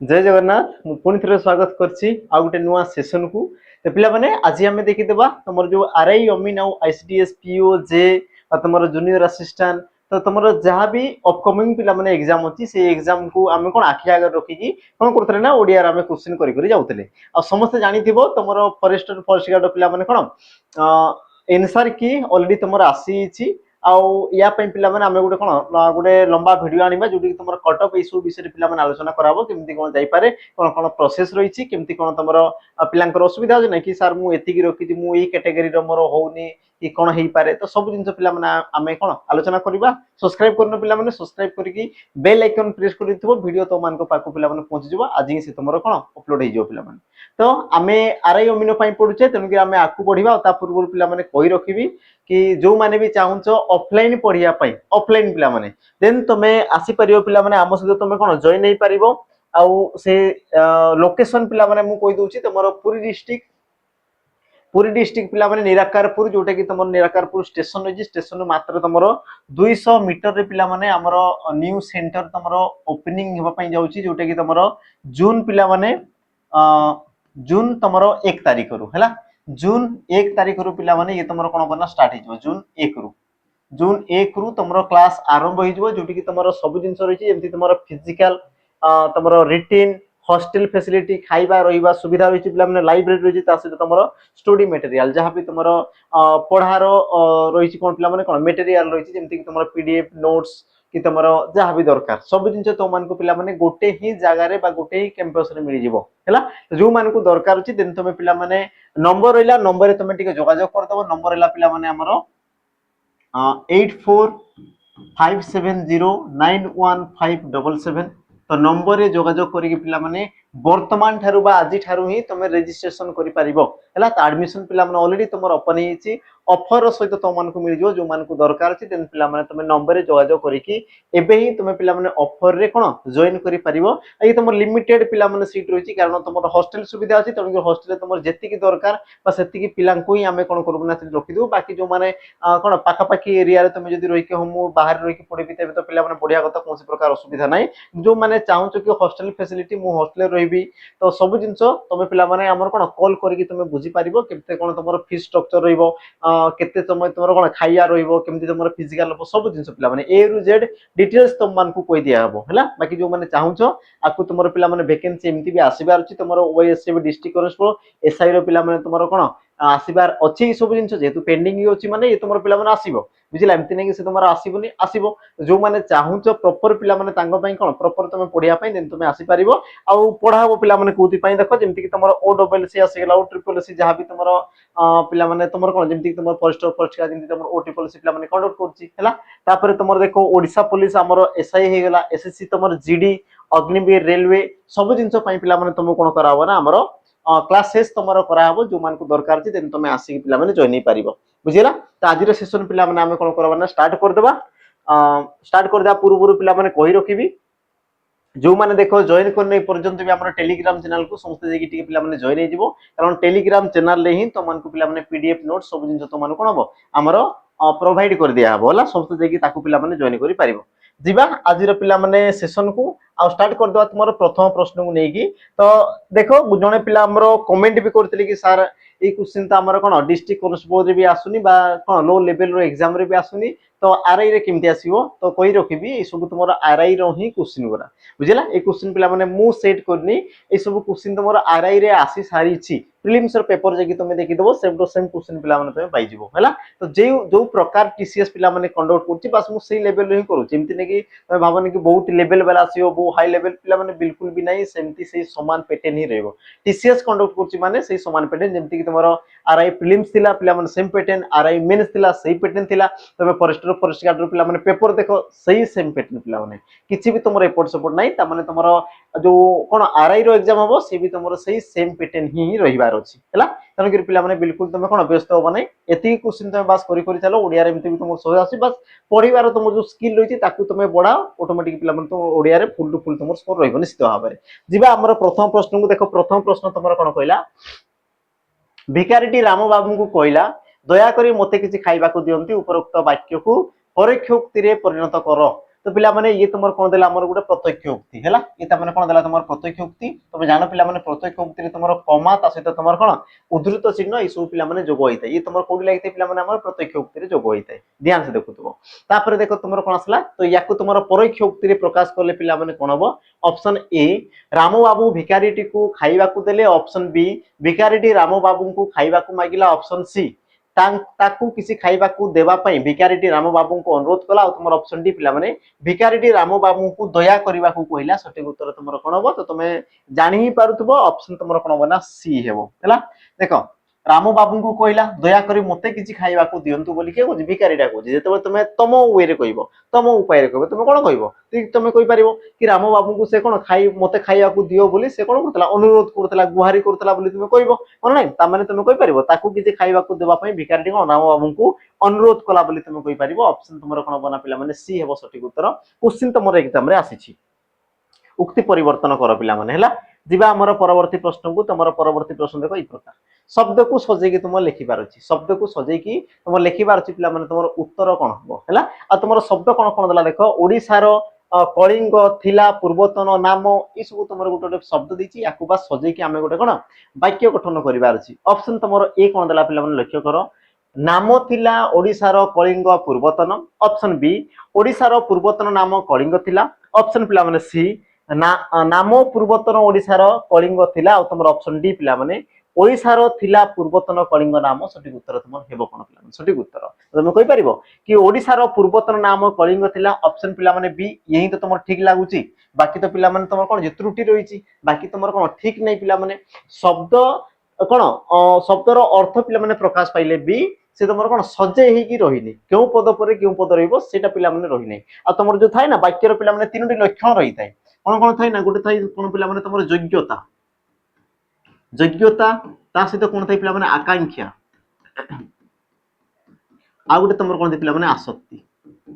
जय जगन्नाथ मु पुणी थे स्वागत करछि आ गोटे नुआ सेशन को। तो पिला माने आज आम देखीदेवा तुम जो आरआई अमीन आउ आईसीडीएस पीओ जे तुम जूनियर असिस्टेंट तो तुम जहाँ भी अपकमिंग पिला माने एग्जाम अच्छी से एग्जाम को आम कौन आखि आगे रखिकी कौन करते ना ओडिया आम क्वेश्चन करी जाऊे आ समस्ते जानी तुम फरेस्टर फरेस्ट गार्ड पिला माने कौन एनसर की ऑलरेडी तुम आसी आउ या पिला माने आमे गोटे कोन गोटे लंबा वीडियो आनिबा जोटी तुम कटअप इशू विषय पिला माने आलोचना कराबो केमती कोन जाई पारे कोन कोन प्रोसेस रहिछि केमती कोन तमरो पिलांकर असुविधा हो नै कि सर मु एतिकी रखिछि मु एई कैटेगरी रो मोर होउनी कि कोन हेई पारे तो सब जिंस पिला माने आमे कोन आलोचना करबा। सब्सक्राइब करनो पिला माने सब्सक्राइब करिकि बेल आइकन प्रेस करि दिथबो वीडियो तो मान को पाको पिला माने पहुंच जिवो आज ही से तुमरो कोन अपलोड हेई जो पिला माने। तो आमे आरआई अमीनो पई पडुचे तेनु कि आमे आकु बढ़िबा ता पूर्व पिला माने कहि रखिबी कि जो माने भी चाहूच ऑफलाइन पढ़िया पाई ऑफलाइन पिला माने देन तुमे आसी परियो पिला माने आम सहित तुमे कोन जॉइन नै परिबो आउ से लोकेशन पिला माने मु कहि दोछि तमरो पुरी डिस्ट्रिक्ट पिला माने निराकारपुर जोटा कि तुम निराकारपुर स्टेशन रही स्टेशन मात्र तुम 200 मीटर रे पिला माने हमरो न्यू सेंटर तुम ओपनिंग हेबा पई जाउछि जोटा कि तुम जून पिला माने जून तुम 1 तारिख रु हैला जून 1 तारिख रु पिला माने ये तुम कोन करना स्टार्ट हो जून 1 रु तुम क्लास आरंभ हो जोटी कि तुम सब जिन रही जमी तुम फिजिकल तुम रिटिन हॉस्टल फैसिलिटी खाइबा रहिबा सुविधा रही पे लाइब्रेरी रही सहित तुम स्टडी मटेरियल जहाँ भी तुम पढ़ार रही कौन पे कौन मटेरियल रही जमी तुम पीडीएफ नोट्स कि तुम जहाँ भी दरकार सब जिन तुम पे गोटे ही जगार गोटे ही कैंपस रे मिल जिवो हैला जो मान को दरकार अछि देन तुम पिला माने नंबर रहिला नंबर रे तुम टिके जोगाजोग करदबो नंबर रहिला पिला माने हमरो 8457091577 तो नंबर रे जोगाजोग करिक पिला माने वर्तमान ठारू बा आज ठारू ही तुम रजिस्ट्रेशन करि परिबो हैला तो एडमिशन पिला माने ऑलरेडी तुम ओपन हिची ऑफर सहित तुम मान को मिल जो जो मान को दरकार अछि देन पिला माने तुम नंबर रे जोगाजोग करिकी एबे ही तुम पिला माने ऑफर रे कोन जॉइन करि परिबो ए तुम लिमिटेड पिला माने सीट रहिची कारण तुम हॉस्टल सुविधा अछि तण हॉस्टल रे तुम जेति की दरकार बा सेति की पिला को ही हमें कोन करबो ना रखि दउ बाकी जो माने कोन पाखा पाखी एरिया रे तुम जदी रहि के हम बाहर रहि के पढिबी तेबे तो पिला माने पढिया कथा कोनसी प्रकार असुविधा नै जो माने चाहूछ कि हॉस्टल फैसिलिटी मु हॉस्टल रहिबी तो सब जिंस तुम पिला माने हमर कोन कॉल करिकि तुम बुझी पारिबो केते कोन तुमर फीस स्ट्रक्चर रहिबो केते समय तुमर कोन खाइया रहिबो केमति तुमर फिजिकल सब जिंस पिला माने ए रु जेड डिटेल्स तुम मान को कोइ दिया हबो हैला बाकी जो माने चाहूछ आकु तुमर पिला माने वैकेंसी एमति भी आसीबार अछि तुमर ओएससी डिस्ट्रिक्ट कॉन्स्टेबल एसआई रो पिला माने तुमर कोन आसीबार अछि सब जिंस जेतु पेंडिंग अछि माने ये तुमर पिला माने आसीबो बुझिला एमति नै कि से तुमर आसीबोनी आसीबो जो माने चाहूच प्रॉपर पिला माने तांगो पई कोन प्रॉपर तुम पढिया पई देन तुम आसी परिबो आ पढाबो पिला माने कोथि पई देखो जेमति कि तुमर ओ डबल सी आसीगला ओ ट्रिपल सी जहां भी तुमर पिला माने तुमर कोन जेमति कि तुमर फॉरेस्ट फॉरेस्ट जेमति तुमर ओ ट्रिपल सी पिला माने कंडक्ट करछि हैला तापर तुमर देखो ओडिसा पुलिस हमर एसआई हे गेला एसएससी तुमर जीडी अग्निवीर रेलवे सब जिंस पई पिला माने तुम कोन कराबो ना हमर क्लासेस तुमर कराबो जो मान को दरकार छी देन तुम आसी पिला माने जॉइन पारिबो बुझिला। तो आज सेशन पिला माने हमें कोन करबा ना स्टार्ट कर देबा स्टार्ट कर देबा पूर्व पिला माने कहि रखिबी जो माने देखो जॉइन करने पर्यंत भी हमर टेलीग्राम चैनल को समस्त जेकी टिके पिला माने जॉइन हे जिवो कारण टेलीग्राम चैनल रे ही तो मान को पिला माने पीडीएफ नोट सब जिंस तो मान कोन हबो हमर प्रोवाइड कर दिया हबो होला समस्त जेकी ताकू पिला माने जॉइन करि पारिबो। जिबा आज रो पिला माने सेशन को आ स्टार्ट कर दवा तुमरो प्रथम प्रश्न को नेकी तो देखो जने पिला हमरो कमेंट भी करथिले कि सर ए क्वेश्चन तो हमर कोन डिस्ट्रिक्ट कॉन्स्टेबल रे भी आसुनी बा कोन लो लेवल रो एग्जाम रे भी आसुनी तो आरआई रे केमति आसीबो तो कहि रखिबी ए सब तुमरो आरआई रो ही क्वेश्चन गुरा बुझिला ए क्वेश्चन पिला माने मु सेट करनी ए सब क्वेश्चन तुमरो आरआई रे आसी सारी छी प्रीलिम्स रो पेपर जेकी तुमे देखि देबो सेम टू सेम क्वेश्चन पिला माने तुमे पाइ जिवो हैला तो जो प्रकार टीसीएस पिला माने कंडक्ट करछि बस मु सेही लेवल रे ही करू जेमति ने कि तुमे भाबनी कि बहुत लेवल वाला आसीबो बहुत हाई लेवल पिला माने बिल्कुल भी नहीं सेमति सेही समान पैटर्न ही रहबो टीसीएस कंडक्ट करछि माने सेही समान पैटर्न जेमति कि तुमरो आरआई प्रीलिम्स थिला पिला माने सेम पैटर्न आरआई मेंस थिला सेही पैटर्न थिला तबे फॉरेस्टर फॉरेस्ट गार्ड रो पिला माने पेपर देखो सेही सेम पैटर्न पिला माने किछि भी तुमरो एपोर्ट सपोर्ट नाही ता माने तुमरो जो कोन आरआई रो एग्जाम हबो से भी तुमरो सेही सेम पैटर्न ही रहिबार अछि हैला तन कि पिला माने बिल्कुल तुमे कोन व्यस्त होबो नाही एति क्वेश्चन तुमे बस करि चलो ओडिया रे एमति भी तुमरो सोय आसी बस पढिबार तुम जो स्किल रहिछि ताकू तुमे बढ़ाओ ऑटोमेटिक पिला माने तुम ओडिया रे फुल टू फुल तुमरो स्कोर रहइबो निश्चित भाबरे जिबा हमर प्रथम प्रश्न को देखो प्रथम प्रश्न तुमरो कोन कहला भिकारीटी राम बाबू को कहला दया करी मते किछि खाइबा को दियंती उपरोक्त वाक्य को परोक्षोक्ति रे परिणत करो तो पिला माने ये तुमर कोन देला हमर गुटे प्रत्यक्ष उक्ति हैला ये त माने कोन देला तुमर प्रत्यक्ष उक्ति तुम जानो पिला माने प्रत्यक्ष उक्ति रे तुमर कमा ता सहित तुमर कोन उद्धृत चिन्ह ई सब पिला माने जोग होइता ये तुमर कोडी लागिते पिला माने हमर प्रत्यक्ष उक्ति रे जोग होइता ध्यान से देखुतबो तापर देखो तुमर कोन आसला तो याकु तुमर परोक्ष उक्ति रे प्रकाश करले पिला माने कोन हबो ऑप्शन ए रामू बाबू भिखारीटी को खाइबा को देले ऑप्शन बी भिखारीटी रामू बाबू को खाइबा को मागिला ऑप्शन सी ताकू किसी खाइबा को देबा पई भिखारीटी रामू बाबू को अनुरोध कला तुमर ऑप्शन डी पिला माने भिखारीटी रामू बाबू को दया करबा को कहला सठिक उत्तर तुमर कोन हबो तो तुमे जानि ही पारुतबो ऑप्शन तुमर कोन हबो ना सी हेबो हैला देखो रामू बाबू को कहला दया करी मते किछि खाइबा को दियंतु बोली के कोजि भिखारीटा कोजि जेतबे तुमे तम वे रे कहबो तम उपाय रे कहबो तुमे कोन कहबो तुमे कहि परिबो कि रामू बाबू को से कोन खाइ मते खाइबा को दियो बोली से कोन करतला अनुरोध करतला गुहारी करतला बोली तुमे कहबो कोन नै ता माने तुमे कहि परिबो ताकू किछि खाइबा को देबा पई भिखारीटी कोन रामू बाबू को अनुरोध कला बोली तुमे कहि परिबो ऑप्शन तुमर कोन बना पिला माने सी हेबो सठिक उत्तर क्वेश्चन तुमर एग्जाम रे आसीछि उक्ति परिवर्तन कर पिला माने हैला जिबा हमर परवर्ती प्रश्न को तुमर परवर्ती प्रश्न देखो ई प्रकार शब्द को सजे की तुम लिखि पारछि शब्द को सजे की तुम लिखि पारछि पिला माने तुमर उत्तर कोन हबो हैला आ तुमर शब्द कोन कोन दला देखो ओडिसा रो कलिंग थिला पूर्वतन नाम ई सब तुमर गोटे शब्द दिछि याकु बा सजे की हमें गोटे कोन वाक्य गठन करिवार अछि ऑप्शन तुमर ए कोन दला पिला माने लक्ष्य करो नाम थिला ओडिसा रो कलिंग पूर्वतन ऑप्शन बी ओडिसा रो पूर्वतन नाम कलिंग थिला ऑप्शन पिला माने सी नाम पूर्वतन ओडिसा रो कलिंग थिला और तुमर ऑप्शन डी पिला माने ओडिसा रो थिला पूर्वतन कलिंग नाम सठिक उत्तर तुमर हेबो कोन पिला सठिक उत्तर तुम कहि परिबो कि ओडिसा रो पूर्वतन नाम कलिंग थिला ऑप्शन पिला माने बी यही तो तुमर ठीक लागुची बाकी तो पिला माने तुमर कोन जे त्रुटि रहिची बाकी तुमर कोन ठीक नै पिला माने शब्द कोन शब्द रो अर्थ पिला माने प्रकाश पाइले बी से तुमर कोन सजे ही की रहिनी केउ पद परे केउ पद रहिबो सेटा पिला माने रहि नै आ तुमर जो थाय ना वाक्य रो पिला माने तीनोटी लक्षण रहि थाय कोन कोन थाय ना गुटे थाय कोन पिला माने तुमर योग्यता योग्यता ता सहित कोन थाय पिला माने आकांक्षा आ गुटे तुमर कोन पिला माने आसक्ति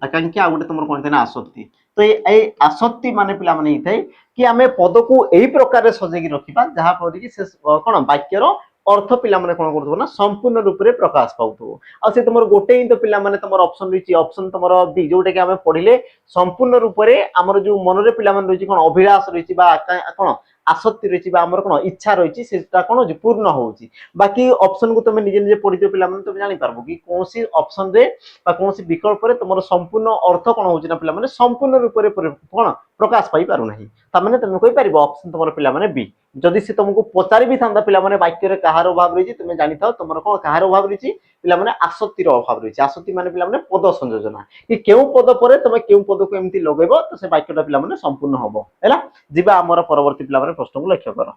आकांक्षा आ गुटे तुमर कोन थाय ना आसक्ति तो ए आसक्ति माने पिला माने ही थाय कि हमें पद को एही प्रकार रे सजे की रखिबा जहा पर कि से कोन वाक्य रो अर्थ पिला माने कोन करथबो ना संपूर्ण रूप रे प्रकाश पाउथबो आ से तुमर गोटे ही तो पिला माने तुमर ऑप्शन रहिची ऑप्शन तुमर बी जोटे कि हमें पढिले संपूर्ण रूप रे हमर जो मन रे पिला माने रहिची कोन अभिलाष रहिची बा कोन आसक्ति रहिची बा हमर कोन इच्छा रहिची सेटा कोन पूर्ण होउची बाकी ऑप्शन को तुम निजे निजे पढितो पिला माने तुम जानि पारबो कि कोनसी ऑप्शन रे बा कोनसी विकल्प रे तुमर संपूर्ण अर्थ कोन होउची ना पिला माने संपूर्ण रूप रे कोन प्रकाश पाई पारु नाही ता माने तुम कहि परिबो ऑप्शन तुमर पिला माने बी जदि से तुमको पचारि भी थांदा पिला माने वाक्य रे कहार अभाव रहिची तुम जानि थाओ तुमर कोन कहार अभाव रहिची पिला माने आसक्ति रो अभाव रहिची आसक्ति माने पिला माने पद संयोजन कि केउ पद परे तुम केउ पद को एमती लगेबो तो से वाक्यटा पिला माने संपूर्ण होबो हैला जिबा हमर परवर्ती पिला माने प्रश्न को लक्ष्य करो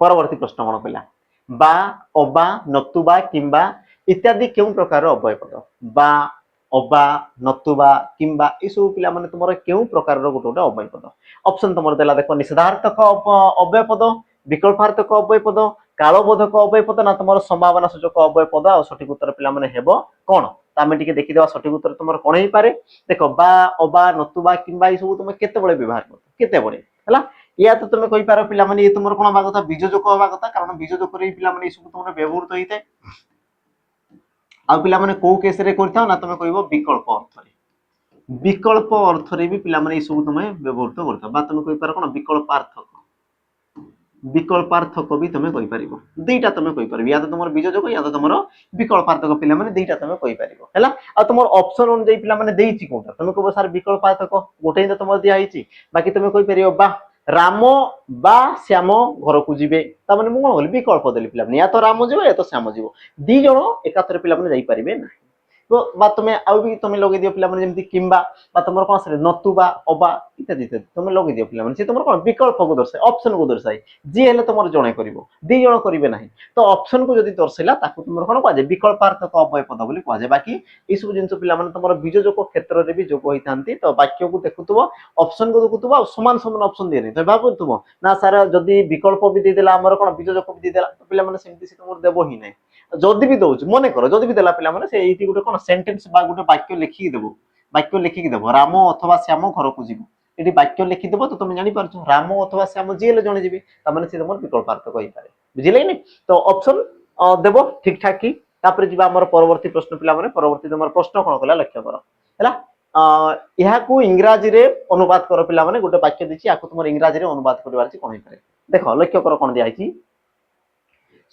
परवर्ती प्रश्न कोन पिला बा अबा नतुबा किंबा इत्यादि केउ प्रकार अव्यय पद बा अबा नतुबा किंबा ई सब पिला माने तुमर केउ प्रकार रो गोटे अव्यय पद ऑप्शन तुमर देला देखो निषेधार्थक अव्यय पद विकल्पार्थक अव्यय पद कालबोधक अव्यय पद ना तुमर संभावना सूचक अव्यय पद आ सठिक उत्तर पिला माने हेबो कोन तामे टिके देखि देबा सठिक उत्तर तुमर कोन हे पारे देखो बा अबा नतुबा किंबा ई सब तुम केते बळे व्यवहार करतो केते बळे हला या तो तुम कहि पारो पिला माने ये तुमर कोन बा कथा बीजजोक होबा कथा कारण बीजजोक रे पिला माने ई सब तुमर व्यवहार तो हिते आ पिला माने को केस रे करथाओ ना तुम कहबो विकल्प अर्थ रे भी पिला माने ई सब तुम व्यवहार तो करथाओ बा तुम कहि पारो कोन विकल्पार्थक भी तुम कहि परिबो दुईटा तुम कहि परिबो या तो तुमर बीजजोक या तो तुमर विकल्पार्थक पिला माने दुईटा तुम कहि परिबो हैला आ तुमर ऑप्शन ऑन जे पिला माने देइची कोटा तुम कहबो सर विकल्पार्थक गोटे ही तो तुमर दिया हिची बाकी तुम कहि परिबो बा राम बा श्याम घर को जीवे ता माने मु कोन बोली विकल्प देली पिला माने या तो राम जीवो या तो श्याम जीवो दी जण एकाथरे पिला माने जाई परिबे ना तो बा तुम आउ भी तुम लगे दियो पिला माने जेमति किंबा बा तुमर कोन से नतुबा अबा इत्यादि इत्यादि तुम लगे दियो पिला माने से तुमर कोन विकल्प को दर्शाय ऑप्शन को दर्शाय जी हेले तुमर जणे करिवो दी जण करिवे नाही तो ऑप्शन को जदी दर्शाइला ताकू तुमर कोन कहजे विकल्पार्थक अव्यय पद बोली कहजे बाकी ई सब जिंस पिला माने तुमर बीजजोक क्षेत्र रे भी जोग होइतांती तो वाक्य को देखुतबो ऑप्शन को देखुतबो समान समान ऑप्शन देनी तो भाबुतबो ना सर जदी विकल्प भी दे देला हमर कोन बीजजोक भी दे देला तो पिला माने सेमति से तुमर देबो ही नाही जदी भी दउछ मने करो जदी भी देला पिला माने से एठी गुटे कोन सेंटेंस बा गुटे वाक्य लिखि देबो वाक्य लिखि देबो राम अथवा श्याम घर को जीवो एठी वाक्य लिखि देबो तो तुम जानि पारछो राम अथवा श्याम जेले जणे जीवे त माने से तुमर विकल्पार्थ कहि पारे बुझिले नि तो ऑप्शन देबो ठीक ठाक की तापर जीवा हमर परवर्ती प्रश्न पिला माने परवर्ती तुमर प्रश्न कोन कला लक्ष्य करो हैला यहाँ इंग्राजी रे अनुवाद कर पिला माने गोटे वाक्य देछि याकू तुमर इंग्राजी रे अनुवाद करबार छि कोन होई पारे देखो लक्ष्य कर कोन दिया छि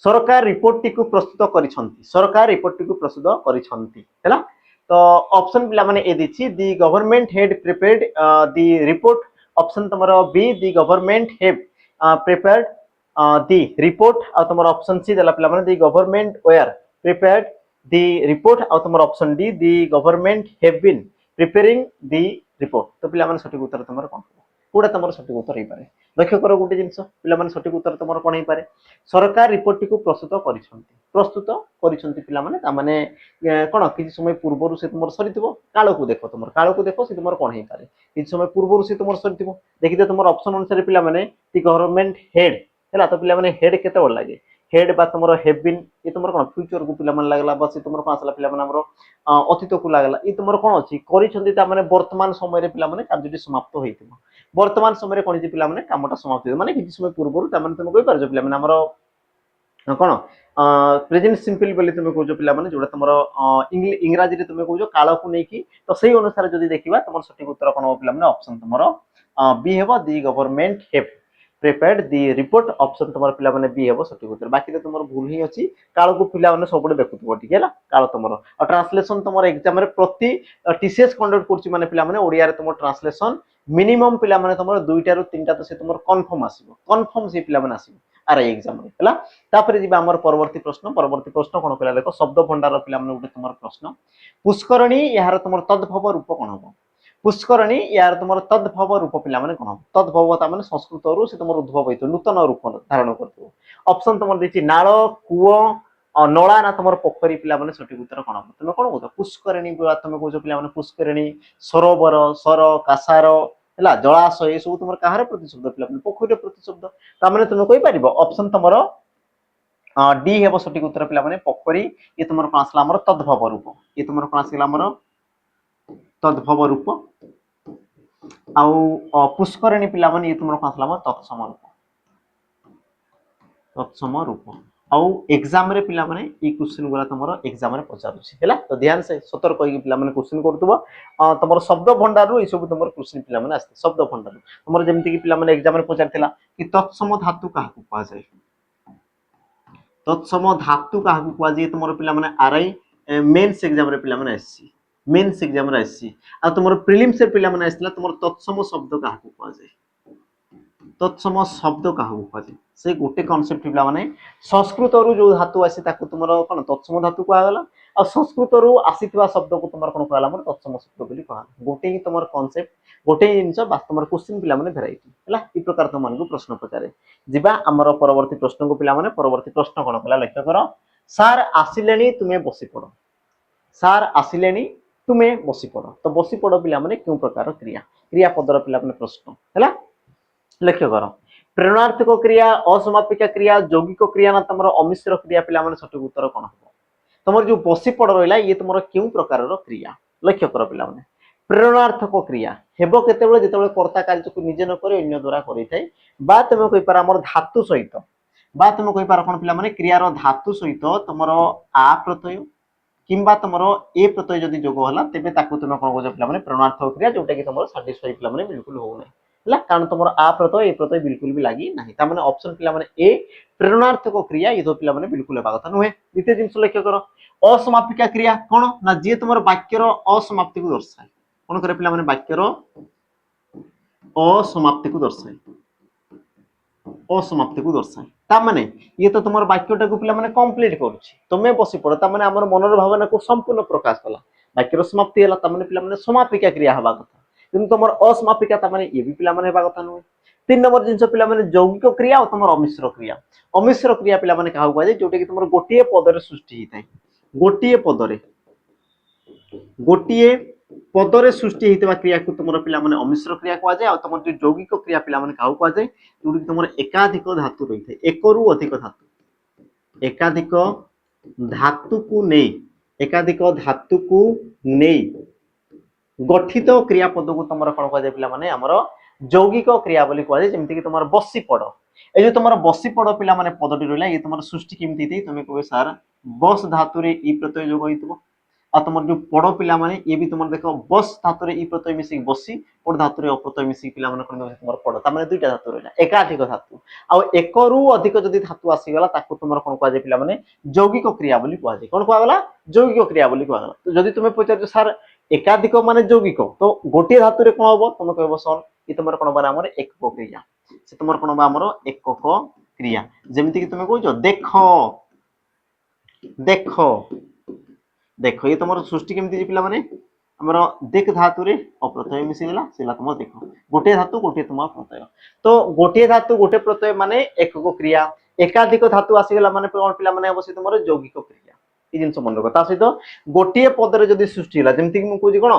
सरकार रिपोर्ट टी को प्रस्तुत करिसंती सरकार रिपोर्ट टी को प्रस्तुत करिसंती हैला तो ऑप्शन पिला माने ए देछि the government had prepared the report option तुमरो B the government had prepared the report आ तुमरो ऑप्शन सी देला पिला माने the government were prepared the report आ तुमरो option D the government have been preparing the report तो पिला माने सठिक उत्तर तुमरो कोन कोडा तुमरो सठिक उत्तर होई पारे लक्ष्य करो गोटे जिंस पिला माने सठिक उत्तर तुमरो कोन होई पारे सरकार रिपोर्ट टी को प्रस्तुत करिसंती पिला माने ता माने कोन किछि समय पूर्वरु से तुमरो सरितिबो कालो को देखो से तुमरो कोन होई पारे किछि समय पूर्वरु से तुमरो सरितिबो देखिते तुमरो ऑप्शन अनुसार पिला माने ती गवर्नमेंट हेड हैला तो पिला माने हेड केते बड लागे हेड बा तुमरो हैव बीन ये तुमरो कोन फ्यूचर को पिला माने लागला बस तुमरो कोन आसला पिला माने हमरो अतीत को लागला ये तुमरो कोन अछि करिसंती ता माने वर्तमान समय रे पिला माने कार्यटी समाप्त होइतिबो वर्तमान समय रे कोन जे पिला माने कामटा समाप्त होइतिबो माने किछि समय पूर्वरु ता माने तुम कहि पारजो पिला माने हमरो कोन प्रेजेंट सिंपल बोली तुम कहजो पिला माने जोडा तुमरो इंग्रजी रे तुम कहजो कालो को नै कि तो सेही अनुसार जदी देखिबा तुमर सठिक उत्तर कोन हो पिला माने ऑप्शन तुमरो बी हेबो the government have prepared the report option तुमर पिला माने बी हेबो सठिक उत्तर बाकी तो तुमर भूल ही अछि कालो को पिला माने सबडे देखुतबो ठीक हैला कालो तुमरो और ट्रांसलेशन तुमर एग्जाम रे प्रति टीसीएस कंडक्ट करछि माने पिला माने ओडिया रे तुमर ट्रांसलेशन मिनिमम पिला माने तुमर दुईटा रु तीनटा तो से तुमर कंफर्म आसीबो कंफर्म से पिला माने आसीबो आरआई एग्जाम रे हैला तापर जिबा हमर परवर्ती प्रश्न कोन कहला देखो शब्द भंडार पिला माने उठे तुमर प्रश्न पुष्करणी यार तुमर तद्भव रूप कोन हो पुष्करणी यार तुमर तद्भव रूप पिला माने कोन हो तद्भव ता माने संस्कृत रु से तुमर उद्भव होइतो नूतन रूप धारण करतो ऑप्शन तुमर देछि नाळ कुओ नळा ना तुमर पोखरी पिला माने सठिक उत्तर कोन हो तुम कोन कहतो पुष्करणी बुआ तुम कहजो पिला माने पुष्करणी सरोवर सर कासार हैला जलाशय सब तुमर काहार प्रतिशब्द पिला माने पोखरी प्रतिशब्द ता माने तुम कहि परिबो ऑप्शन तुमर डी हेबो सठिक उत्तर पिला माने पोखरी ये तुमर कोन आसला हमर तद्भव रूप ये तुमर कोन आसला हमर तद्भव रूप आउ पुष्करणी पिला माने ये तुमर कोन आसला हमर तत्सम रूप आउ एग्जाम रे पिला माने ई क्वेश्चन गुला तुमर एग्जाम रे पचारुछि हैला तो ध्यान से सतर्क होई पिला माने क्वेश्चन करतबो तुमर शब्द भंडार रु ई सब तुमर क्वेश्चन पिला माने आस्ते शब्द भंडार तुमर जेमति कि पिला माने एग्जाम रे पचारथिला कि तत्सम धातु काहाकु पा जाय तत्सम धातु काहाकु पा जाय तुमर पिला माने आरआई मेंस एग्जाम रे पिला माने आसी मेंस एग्जाम रे आसी आ तुमर प्रीलिम्स रे पिला माने आस्तिला तुमर तत्सम शब्द काहाकु पा जाय तत्सम शब्द काहाकु पा जाय से गोटे कांसेप्ट पिला माने संस्कृत रु जो धातु आसी ताकु तुमर कोन तत्सम धातु को आगला आ संस्कृत रु आसीतबा शब्द को तुमर कोन कहला हमर तत्सम शब्द बोली कहला गोटे ही तुमर कांसेप्ट गोटे जिंस बा तुमर क्वेश्चन पिला माने वेराइटी हैला ई प्रकार तुम मानकु प्रश्न पचारे जिबा हमर परवर्ती प्रश्न को पिला माने परवर्ती प्रश्न कोन कहला लक्ष्य करो सर आसिलेनी तुमे बसी पड़ो सर आसिलेनी तुमे बसी पड़ो तो बसी पड़ो पिला माने क्यों प्रकार क्रिया क्रिया पदर पिला माने प्रश्न हैला लक्ष्य करो प्रेरणार्थक क्रिया असमापिका क्रिया यौगिक क्रिया ना तुमरो अमिश्र क्रिया पिला माने सठिक उत्तर कोन हो तुमर जो बसी पड़ रहिला ये तुमरो क्यों प्रकार रो क्रिया लक्ष्य करो पिला माने प्रेरणार्थक क्रिया हेबो केतेबेले जेतेबेले कर्ता कार्य को निजे न करे अन्य द्वारा करि थाए बा तुम कहि पार हमर धातु सहित बा तुम कहि पार कोन पिला माने क्रिया रो धातु सहित तुमरो आ प्रत्यय किंबा तुमरो ए प्रत्यय जदी जोग होला तेबे ताकू तुम कोन कहजो पिला माने प्रेरणार्थक क्रिया जोटा कि तुमरो सैटिस्फाई पिला माने बिल्कुल हो नै हला कारण तुमरो आ प्रत्यय ए प्रत्यय बिल्कुल भी लागि नाही ता माने ऑप्शन पिला माने ए प्रेरणार्थक क्रिया ये तो पिला माने बिल्कुल हेबा कथा नहे द्वितीय जिंस लक्ष्य करो असमापिका क्रिया कोन ना जे तुमरो वाक्य रो असमाप्ति को दर्शाए कोन करे पिला माने वाक्य रो असमाप्ति को दर्शाए असमाप्ति को दर्शाए ता माने ये तो तुमरो वाक्यटा को पिला माने कंप्लीट करूची तमे बसी पड़ ता माने हमर मनर भावना को संपूर्ण प्रकाश कला वाक्य रो समाप्ति हला ता माने पिला माने समापिका क्रिया हबा कथा किंतु तुमर असमापिका ता माने ये भी पिला माने हेबा कथा नहे तीन नंबर जिंस पिला माने यौगिक क्रिया और तुमर अमिश्र क्रिया पिला माने काहु कहै जोटे कि तुमर गोटिए पदरे सृष्टि हिताय गोटिए पदरे सृष्टि हितबा क्रिया को तुमर पिला माने अमिश्र क्रिया को जाय और तुमर जो यौगिक क्रिया पिला माने काहु कहै जोटे कि तुमर एकाधिक धातु रही थाए एक रु अधिक धातु को नै गठित क्रियापद को तुम कौन कह पिला माने हमर यौगिक क्रिया बोली कह जेमति कि तुम बसी पड़ ए जो तुम बसी पड़ पिला माने पदटी रहला ये तुम सृष्टि केमति थी तुम कहे सर बस धातु रे ई प्रत्यय जोग होइतबो आ तुम जो पड़ पिला माने ये भी तुम देख बस धातु रे ई प्रत्यय मिसिक बसी पड़ धातु रे अप्रत्यय मिसिक पिला माने कोन तुम पड़ ता माने दुईटा धातु रहला एकाधिक धातु आ एक रु अधिक जदी धातु आसी गला ताको तुम कोन कुआ जे पिला माने यौगिक क्रिया बोली कुआ जे कोन कुआ गला यौगिक क्रिया बोली कुआ गला। तो जदी तुम पचार सर एकाधिक माने यौगिक तो गोटे धातु रे कोन होबो तुम कहबो सन ई तुम कोन बना हमर एकक क्रिया से तुम कोन बा हमर एकक क्रिया जेमिति कि तुम कहजो देखो देखो देखो ये तुम सृष्टि केमती पिला माने हमर देख धातु रे अप्रत्यय मिसी गला सेला तुम देखो गोटे धातु गोटे तुम प्रत्यय तो गोटे धातु गोटे प्रत्यय माने एकक क्रिया एकाधिक धातु आसी गला माने कोन पिला माने अवश्य तुम यौगिक क्रिया ई जिंस मन रखो ता सहित गोटे पद रे जदी सृष्टि होला जेमति कि मु कहजी कोन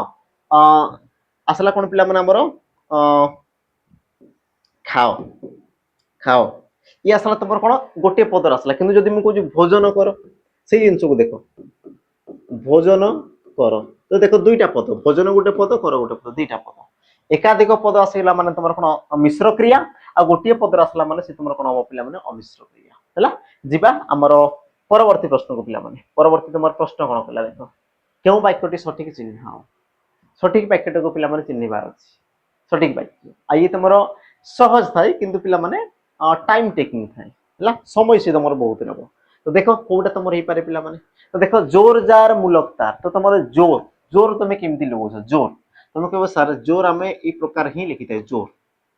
आसला कोन पिला माने हमर खाओ खाओ ये आसला तुम कोन गोटे पद आसला किंतु जदी मु कहजी भोजन करो से जिंस को देखो भोजन कर तो देखो दुईटा पद भोजन गोटे पद कर गोटे पद दुईटा पद एकाधिक पद आसला माने तुम कोन मिश्र क्रिया आ गोटे पद आसला माने से तुम कोन हम पिला माने अमिश्र क्रिया हैला जिबा हमर परवर्ती प्रश्न को पिला माने परवर्ती तुम प्रश्न कोन कला देखो केउ वाक्यटी सठिक चिन्ह सठिक वाक्यटी को पिला माने चिन्हबार अछि सठिक वाक्य आ ये तुम सहज थाए किंतु पिला माने टाइम टेकिंग थाए हैला समय से तुम बहुत नबो। तो देखो कोटा तुम रही पारे पिला माने तो देखो जोर जार मूलक तार तो तुम जोर जोर तुम केमती लगो जोर तुम कहबो सर जोर आमे ई प्रकार ही लिखिते जोर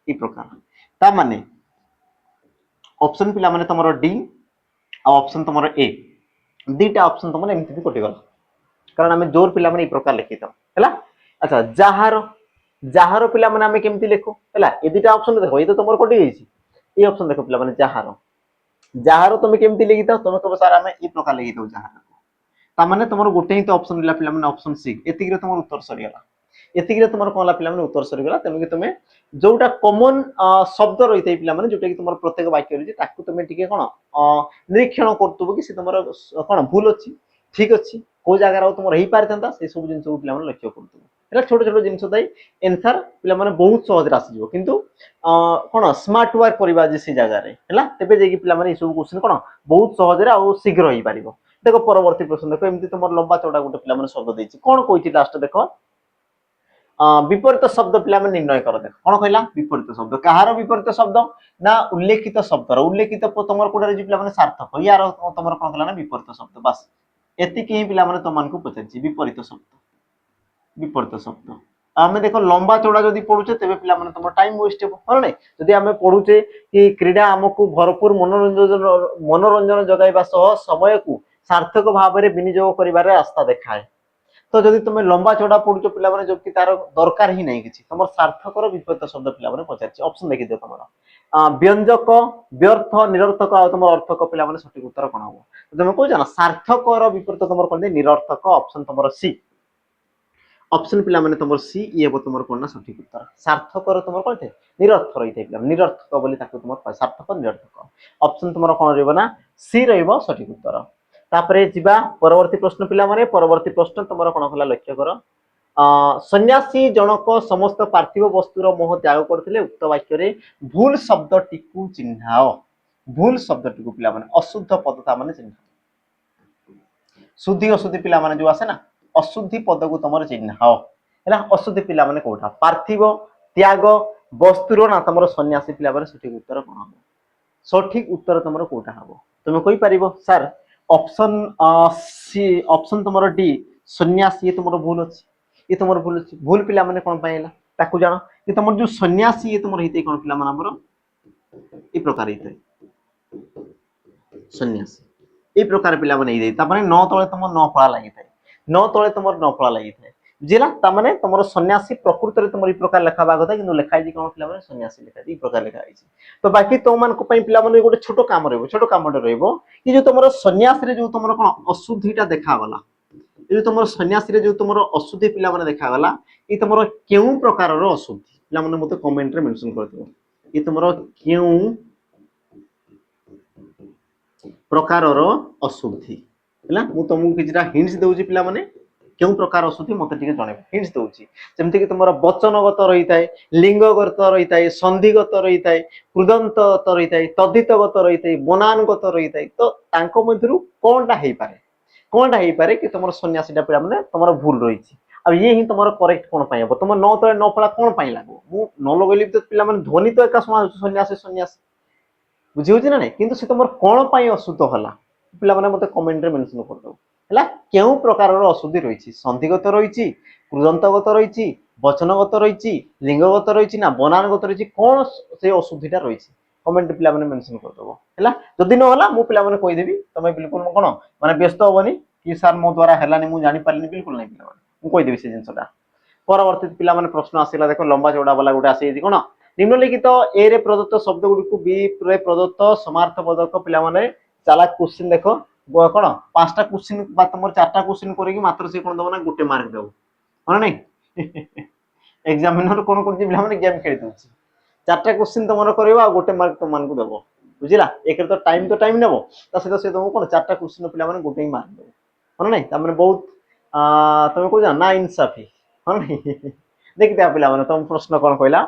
ई प्रकार ता माने ऑप्शन पिला माने तुम डी आ ऑप्शन तुम ए दीटा ऑप्शन तुम एमती भी कटि गला कारण आमे जोर पिला माने ई प्रकार लिखितो हैला। अच्छा जहार जहार पिला माने आमे केमती लिखो हैला ए दीटा ऑप्शन देखो ये तो तुम कटि गईछि ए ऑप्शन देखो पिला माने जहार जहार तुम केमती लिखितो तुम कहबो सर आमे ई प्रकार लिखितो जहार ता माने तुमर गोटे ही तो ऑप्शन मिला पिला माने ऑप्शन सी एतिक रे तुमर उत्तर सरी गला एतिक रे तुमर कोला पिला माने उत्तर सरी गला तेनु कि तुमे जोटा कॉमन शब्द रहितै पिला माने जोटा कि तुमर प्रत्येक वाक्य रे ताकू तुमे टिके कोन निरीक्षण करतबो कि से तुमर कोन भूल अछि ठीक अछि को जगह रो तुमर हेई पारतंता से सब जिंस पिला माने लक्ष्य करतबो एला छोट छोट जिंस दई आंसर पिला माने बहुत सहज रासि जिवो किंतु कोन स्मार्ट वर्क करबा जे से जगह रे हैला तबे जे कि पिला माने ई सब क्वेश्चन कोन बहुत सहज रे आ शीघ्र होई पारिबो। देखो परवर्ती प्रश्न देखो एमती तुम लंबा चौड़ा गोटे पिला माने शब्द देछि कोन कोइछि लास्ट देखो विपरीत शब्द पिला माने निर्णय कर देखो कोन कहला विपरीत शब्द कहार विपरीत शब्द ना उल्लेखित शब्द उल्लेखित तुमर कोडा रे पिला माने सार्थक यार तुमर कोन कहला ना विपरीत शब्द बस एति कि पिला माने तुमन को पछछि विपरीत शब्द आमे देखो लंबा चौड़ा जदी पढुचे तबे पिला माने तुम टाइम वेस्ट हो हो नै जदी आमे पढुचे कि क्रीडा हमकु भरपूर मनोरंजन जगाइबा सह समय को सार्थक भाव में विनियोग करिवारे रास्ता देखाए तो जदि तुम लंबा चौड़ा पढुचो पिला माने जो कि तार दरकार ही नहीं किछि तुम सार्थकर विपरीत शब्द पिला माने पचारछि ऑप्शन देखि दियो तुमरा व्यंजक व्यर्थ निरर्थक आ तुम अर्थक पिला माने सठिक उत्तर कोन हो तुम को जाना सार्थकर विपरीत तुमर कोन निरर्थक ऑप्शन तुमर सी ऑप्शन पिला माने तुमर सी ये बो तुमर कोन ना सठिक उत्तर सार्थकर तुमर कोन थे निरर्थ रहिते पिला निरर्थक बोली ताको तुमर सार्थक निरर्थक ऑप्शन तुमर कोन रहबो ना सी रहबो सठिक उत्तर। तापरे जिबा परवर्ती प्रश्न पिला माने परवर्ती प्रश्न तुमर कोन खला लक्ष्य करो सन्यासी जनक समस्त पार्थिव वस्तुर मोह त्याग करथिले उक्त वाक्य रे भूल शब्द टिकु चिन्हाओ भूल शब्द टिकु पिला माने अशुद्ध पदता माने चिन्ह शुद्धि अशुद्धि पिला माने जो आसे ना अशुद्धि पद को तुमर चिन्हाओ हैला अशुद्धि पिला माने कोठा पार्थिव त्याग वस्तुर ना तुमर सन्यासी पिला माने सठिक उत्तर कोन हो सठिक उत्तर तुमर कोठा हबो तुमे कहि परिबो सर ऑप्शन सी ऑप्शन तुमर डी सन्यासी ये तुमर भूल अछि ये तुमर भूल अछि भूल पिला माने कोन पाइला ताकू जानो कि तुमर जो सन्यासी ये तुमर हिते कोन पिला माने हमर ई प्रकार हिते सन्यासी ई प्रकार पिला माने हिते ता माने 9 तळे तुमर 9 फळा लागि थाए 9 तळे तुमर 9 फळा लागि थाए जिला ता माने तुमर सन्यासी प्रकृति रे तुमर ई प्रकार लेखा बागता किंतु लेखाइ जे कोन पिला माने सन्यासी लेखा ई प्रकार लेखा आइछि। तो बाकी तो मान को पई पिला माने गोटे छोटो काम रहबो छोटो कामटे रहबो कि जो तुमर सन्यासी रे जो तुमर कोन अशुद्धिटा देखा गला ये तुमर सन्यासी रे जो तुमर अशुद्धि पिला माने देखा गला ई तुमर केउ प्रकार रो अशुद्धि पिला माने मते कमेंट रे मेंशन कर दियो ई तुमर केउ प्रकार रो अशुद्धि हला मु तुमको किछटा हिंट्स देउची पिला माने केउ प्रकार अशुद्धि मते टिके जणे हिंट्स देउची जेमति कि तुमर वचनगत रहिताय लिंगगत रहिताय संधिगत रहिताय कृदंतगत रहिताय तद्धितगत रहिताय बनानगत रहिताय तो तांको मधुरु कोनटा हेई पारे কোনটা ହେଇପାରେ କି ତମର ସନ୍ନ୍ୟାସୀଟା ପିଲା ମାନେ ତମର ଭୁଲ ରହିଛି ଆଉ ଇଏ ହିଁ ତମର କରେକ୍ଟ କଣ ପାଇଁ ହବ ତମ ନ ତଳେ ନ ଫଳା କଣ ପାଇଁ ଲାଗିବ ମୁଁ ନ ଲଗେଇଲି ତ ପିଲାମାନେ ଧ୍ୱନି ତ ଏକା ସମାନ ସନ୍ନ୍ୟାସୀ ସନ୍ନ୍ୟାସୀ ବୁଝି ହଉଛି ନା ନାଇଁ କିନ୍ତୁ ସେ ତମର କଣ ପାଇଁ ଅଶୁଦ୍ଧ ହେଲା ପିଲାମାନେ ମତେ କମେଣ୍ଟରେ ମେନସନ କରିଦବ ହେଲା କେଉଁ ପ୍ରକାରର ଅଶୁଦ୍ଧି ରହିଛି ସନ୍ଧିଗତ ରହିଛି କୃଦନ୍ତଗତ ରହିଛି ବଚନଗତ ରହିଛି ଲିଙ୍ଗଗତ ରହିଛି ନା ବନାନଗତ ରହିଛି କଣ ସେ ଅଶୁଦ୍ଧିଟା ରହିଛି କମେଣ୍ଟ ପିଲାମାନେ ମେନସନ କରିଦବ ହେଲା ଯଦି ନ ହେଲା ମୁଁ ପିଲାମାନେ କହିଦେବି ତମେ ବିଲକୁଲ କଣ ମାନେ ବ୍ୟସ୍ତ ହବନି କି ସାର୍ ମୋ ଦ୍ୱାରା ହେଲାନି ମୁଁ ଜାଣିପାରିନି ବିଲକୁଲ ନାହିଁ ପିଲାମାନେ ମୁଁ କହିଦେବି ସେ ଜିନିଷଟା ପରବର୍ତ୍ତୀ ପିଲାମାନେ ପ୍ରଶ୍ନ ଆସିଲା ଦେଖ ଲମ୍ବା ଚଉଡ଼ା ବାଲା ଗୋଟେ ଆସିଯାଇଛି କଣ ନିମ୍ନଲିଖିତ ଏ ରେ ପ୍ରଦତ୍ତ ଶବ୍ଦ ଗୁଡ଼ିକୁ ବି ରେ ପ୍ରଦତ୍ତ ସମାର୍ଥବୋଧକ ପିଲାମାନେ ଚାଲାକ କ୍ୱେଶ୍ଚିନ୍ ଦେଖ କଣ 5ଟା କ୍ୱେଶ୍ଚିନ୍ ବା ତମର 4ଟା କ୍ୱେଶ୍ଚିନ୍ କରିକି ମାତ୍ର ସେ କଣ ଦବ ନା ଗୋଟେ ମାର୍କ ଦେବ ହଁ ନାଇଁ ଏକ୍ସାମିନର କଣ କରୁଛି ପିଲାମାନେ ଗେମ୍ ଖେଳି ଦଉଛି 4ଟା କ୍ୱେଶ୍ଚିନ୍ ତମର କରିବ ଆଉ ଗୋଟେ ମାର୍କ ତମମାନଙ୍କୁ ଦେବ ବୁଝିଲା ଏକରେ ତ ଟାଇମ୍ ନେବ ତା ସହିତ ସେ ତମକୁ କଣ 4ଟା କ୍ୱେଶ୍ଚିନ୍ ପିଲାମାନେ ଗୋଟେ ହିଁ ମାର୍କ ଦେବ ହଁ ନାଇଁ ତାମାନେ ବହୁତ ତମେ କହୁଛ ନା ଇନସାଫି ହଁ ନାଇଁ ଦେଖିଥିବା ପିଲାମାନେ ତମ ପ୍ରଶ୍ନ କଣ କହିଲା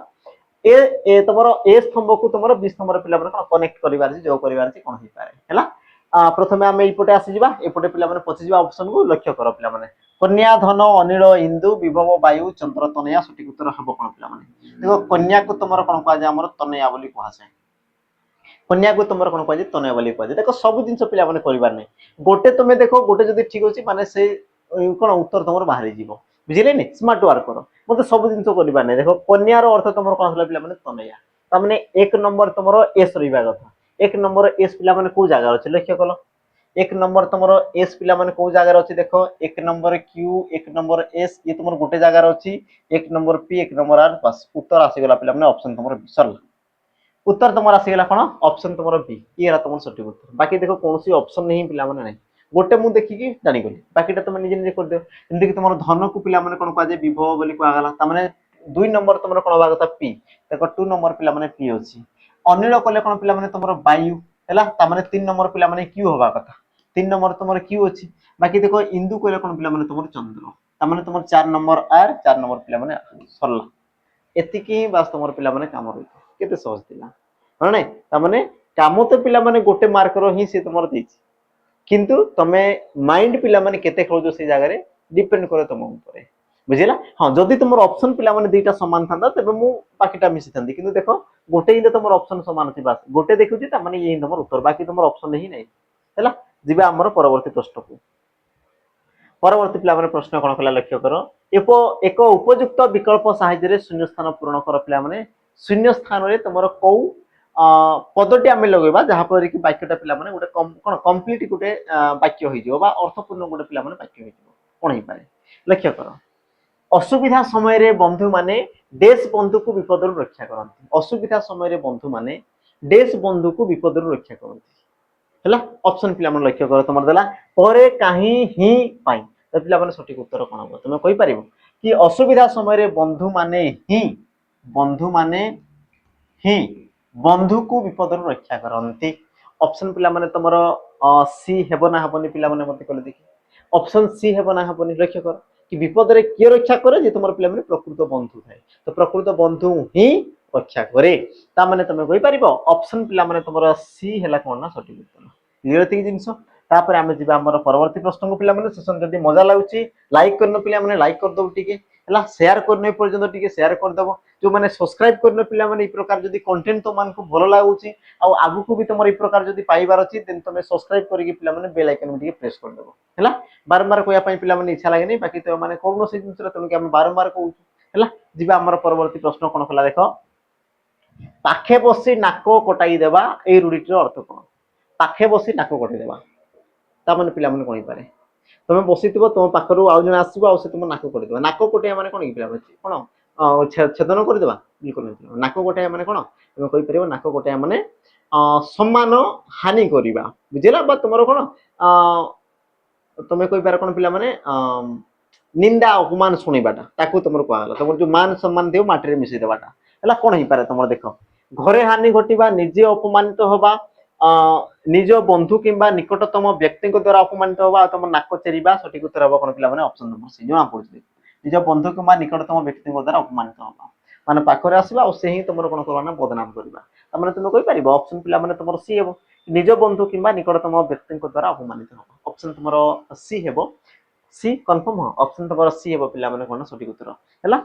ए तुम ए स्तंभ को तुम बी स्तंभ पिला कनेक्ट कर जोग कर कौन हो पाए है प्रथम आम एपटे आसीजा एपटे पिला पचिजा ऑप्शन को लक्ष्य कर पिला कन्या धन अनिल इंदु विभव वायु चंद्र तनया सठिक उत्तर हम कौन पिला देखो कन्या को तुम कौन कह तनया कहुए कन्या को तुम कौन कह तनया कहुए देख सब जिन पिला कर गोटे तुम देख गोटे जब ठीक अच्छे मानने से कौन उत्तर तुम बाहर जीव बुझे नहीं स्मार्ट वर्क कर मतलब सब जिन कर देख कन्यार अर्थ तुम कौन पे तनया तमें 1 नंबर तुम एस रहा कथा 1 नंबर एस पिला कौ जगार अच्छे लक्ष्य कल 1 नंबर तुम एस पिला कौ जगार अच्छे देख 1 नंबर क्यू 1 नंबर एस ये तुम गोटे जगार अच्छी 1 नंबर पी 1 नंबर आर बस उत्तर आसीगला पे ऑप्शन तुम सरला उत्तर तुम आसीगला कौन ऑप्शन तुम बी ये तुम सठिक उत्तर बाकी देखो कौन ऑप्शन नहीं पिला ना गोटे मुझे देखिकी जानीगली बाकीटा तुम निजे निजे कर दियो जमीक तुम धन को पिला कौन कह विभव बोली कहगला तमें 2 नंबर तुम कौन हवा कथा पी देख 2 नंबर पिला पी अच्छी अनिल कले कौन पिला तुम वायु है 3 नंबर पिला क्यू हवा कथा 3 नंबर तुम क्यू अच्छी बाकी देख इंदु कले कौन पिला तुम चंद्र तमें तुम 4 नंबर आर 4 नंबर पिला सरला एति बास तुम पिला कम रही केते सहज थिला माने तमें काम तो पिला गोटे मार्कर ही से तुम देछि किंतु तमे माइंड पिला माने केते खेलजो से जगह रे डिपेंड करे तुम ऊपर बुझिला हां जदी तुमर ऑप्शन पिला माने दुईटा समान थांदा तबे मु बाकीटा मिसी थांदी किंतु देखो गोटे ही तुमर ऑप्शन समान अछि बस गोटे देखुची त माने यही तुमर उत्तर बाकी तुमर ऑप्शन ही नै हैला जिबा हमर परवर्ती प्रश्न को परवर्ती पिला माने प्रश्न कोन कला लक्ष्य करो एक उपयुक्त विकल्प सहायता रे शून्य स्थान पूर्ण कर पिला माने शून्य स्थान रे तुमर को पदटी आम लगेगा जहाँफल कि वाक्यटा पे गोटे कौन कम्प्लीट गोटे वाक्य हो अर्थपूर्ण गोटे पे वाक्य कौन हो पाए लक्ष्य कर असुविधा समय रे बंधु माने देश बंधु को विपद रक्षा करती असुविधा समय रे बंधु माने देश बंधु को विपद रक्षा करती है ऑप्शन पे लक्ष्य कर तुम देला परे कहीं ही पाई तो पे सठिक उत्तर कौन हम तुम कहीपर कि असुविधा समय रे बंधु माने ही बंधु को विपद रक्षा करती ऑप्शन पिला माने तुम सी हेब ना हेबनी पिला माने मते कहले देखि ऑप्शन सी हेब ना हेबनी लक्ष्य कर कि विपद रे किए रक्षा करे जे तुम पिला माने प्रकृत बंधु थाए तो प्रकृत बंधु ही रक्षा करे ता माने तुम कहि परिबो ऑप्शन पिला माने तुम सी हैला कोन ना सठिक उत्तर क्लियर थी जिंस तापर आमे जिबा हमर परवर्ती प्रश्न को पिला माने सेशन जदी मजा लागुची लाइक करनो पिला माने लाइक कर दो टिके हला शेयर करने पर्यंत टिके शेयर कर दबो जो माने सब्सक्राइब करने पिला माने ई प्रकार जदी कंटेंट तो मान को भलो लागुची आ आगु को भी तुम ई प्रकार जदी पाइबार अछि देन तुम सब्सक्राइब करके पिला माने बेल आइकन टिके प्रेस कर दबो हला बारंबार कोया पई पिला माने इच्छा लागे नै बाकी तो माने कोनो से जिंस रे तनु के हम बारंबार कहू हला जिबा हमर परवर्ती प्रश्न कोन खला देखो पाखे बसी नाको कटाई देबा ए रूढिटर अर्थ कोन पाखे बसी नाको कटाई देबा ता माने पिला माने कोन पारे तुम बसी तुम पाखर आउ जन आसो आ तुम नाक कटेद नाक कटे मैंने कौन पिला कौन छेदन करदे बिल्कुल नाक कटे मैंने कौन तुम कहीपर नाक कटे मैंने सम्मान हानि करवा बुझेगा तुम कौन तुम कहीपर कौन पिला माने निंदा अपमान शुणवाटा ताकू तुम कहला तुम जो मान सम्मान देव माटी मिसई देवाटा है कौन हो पारे तुम देख घरे हानि घटवा निजे अपमानित हवा निज बंधु किंबा निकटतम व्यक्ति द्वारा अपमानित होगा तुम नाक चेरिबा सठिक उत्तर हम कौन पे ऑप्शन नंबर सी जना पड़े निज बंधु किंबा निकटतम व्यक्ति द्वारा अपमानित होगा माने पाखरे आसला और से ही तुम कौन करवा बदनाम करवा तार तुम कही ऑप्शन पिला माने तुम सी हे निज बंधु किंबा निकटतम व्यक्ति द्वारा अपमानित हम ऑप्शन तुम सी हे सी कन्फर्म हाँ ऑप्शन तुम सी हे पिला माने कौन सठिक उत्तर है